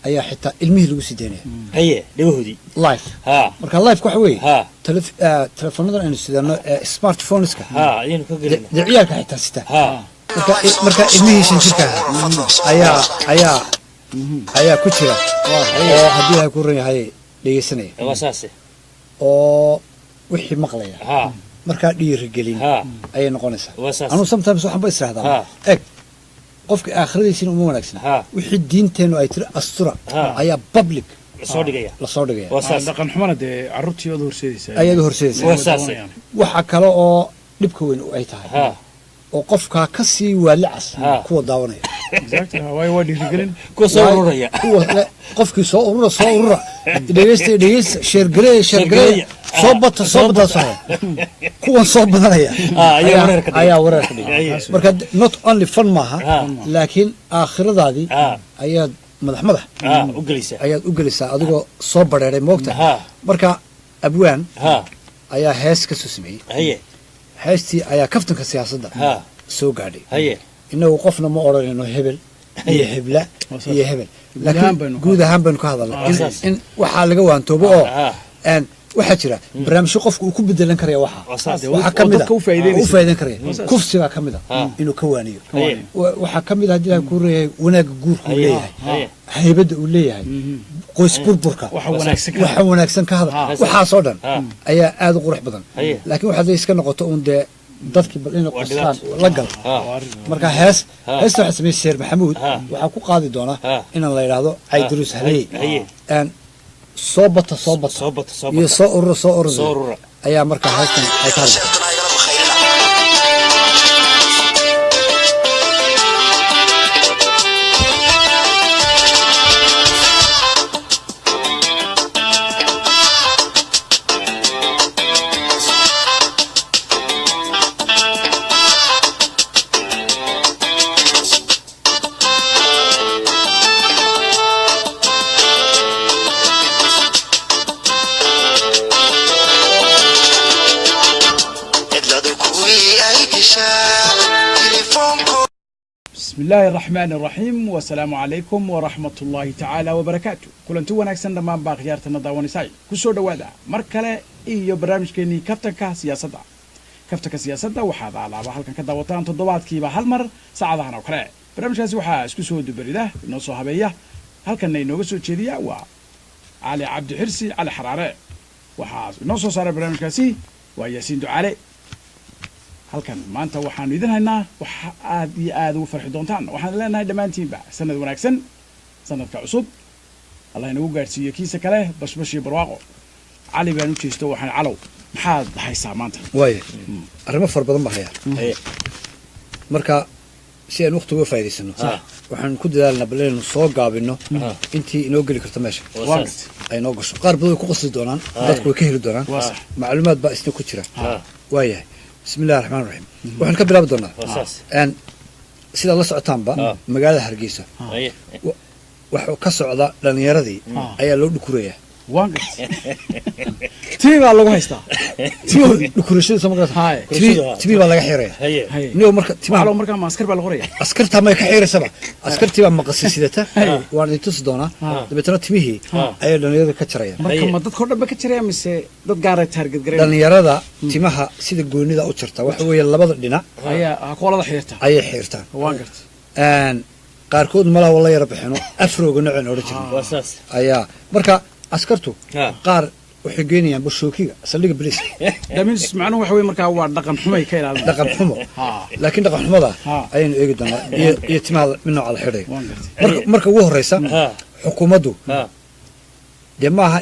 ayaa xitaa ilmihii lagu sii daynaya haye dhawahoodii live marka live waxa weeye telefoonada aynu sidano smartphoneska ayaynu ka gelina ciyaalka xitaa sita marka ilmihii shan jirka ayaa ku jira oo haddii ay ku ran yahay dhegeysanaya wasaase oo wixii maqlaya markaa dhiirigelin ayay noqonaysaa anuu sometimes waxaan ba israahdaa eg qofka aakhiradiisina uma wanaagsan wixii diinteenu ay tiri astura ayaa public la soo dhigaya dhaqan xumana dee carruurtiyooda horseedaysa ayaga horseedaysa waxa kale oo dhibka weyn ay tahay oo qofka ka sii waalicas kuwa daawanaya waa dhiirigelin kuwa soo ururaya qofkii soo urura dhegeysta sheergareey soo bata kuwan soo badanaya ayaa wareerka dhigay marka not only fun maaha laakiin aakhiradaadii ayaad madax ayaad u gelaysaa adigoo soo bareeray moogta marka abwaan ayaa hees ka soo sameeyey heestii ayaa kaftanka siyaasadda soo gaadhay inagu qofna ma odhanayno hebel iyo hebla iyo hebel laakiin guud ahaan baynu ka hadalnay in waxaa laga waantoobo oo waxaa jira barnaamijyo qofka uu ku bedelan karaya waxaa ka mid u faa'iideyn karaya kufsigaa ka mid a inuu ka waaniyo waxaa ka mid a haddii ilahay kuu leeyahay wanaagga guurka uu leeyahay haybadda uu leeyahay qoys burburka waxa wanaagsan ka hadal waxaasoo dhan ayaa aad u qurux badan laakiin waxaad iska noqoto uun dee dadkii bal inay qoslaan la gal marka heesta waxaa sameeyey sheer maxamuud waxaa ku qaadi doonaa inaan la yidhaahdo caydaruus haley soo bata iyo soo urura ayaa markaa heestan ay ka hadlaysaa بسم الله الرحمن الرحيم والسلام عليكم ورحمة الله تعالى وبركاته كلنتو وناكسن دمان باقيارتنا داوانيساي كسو دوادا مركلة إيو برامج كيني كفتك سياسة وحاذا على بحالكا كداوطان تضوات كيبا هالمر ساعدها نوكرا برامج كاسي وحا اسكو سو دبريده نوصو هبايا هالكا نينوغا سو تشيديا علي عبد حرسي على حرارة وحا نوصو صار برامج كاسي وياسين دعالي halkan maanta waxaanu idin haynaa wax aad iyo aad ugu farxi doontaan waxaan leenahay dhammaantiinba sanad wanaagsan sanadka cusub allah inagu gaarsiiyo kiisa kale bashbash iyo barwaaqo cali baan u jeesto waxaan calow maxaad haysaa maanta waaye arrimo far badan baa hayaa marka si aan waqti uga faa'iidaysano waxaan ku dadaalnaa bal inaynu soo gaabino intii inoo geli karto meesha ay noo gasho qaar badan way ku qasdi doonaan dadku way ka heli doonaan macluumaad baa isna ku jira waayahay بسم الله الرحمن الرحيم وحن كبر أبدنا أن سيد الله سعتان با مقالة هرقيسة وكسر على لأن يردي أي لو دكورية وانقص تبي بالله هيستا تبي دكوريشة سمعت هاي تبي بالله حيرة نيو مركب تبي على مركب ما أسكر بالله غرية أسكر تما يحيرة سبعة أسكر تبي مقص سيدته وارد تصدقنا تبي تنتبه أي لأن يردي كترية مركب ما تدخل بكترية مس تقارة تارجت قريب لأن يردا تمها سيد الجوني ذا أوتشرته وحوي يلا بدر لنا هي أقوال هذا حيرته أي حيرته وانقص أن قاركود ملا والله يربحونه أفرق نوع أوريجينال واساس أيا مركب أسكرتو قار وحجيني بشوكي سليق بليس ده من اسمعناه وحوي مركب وارد دقن حمي كيل دقن حمو لكن دقن حمو ذا أين يقدر يتمال منه على الحري مركب وهو رئيسه حكومته جماعة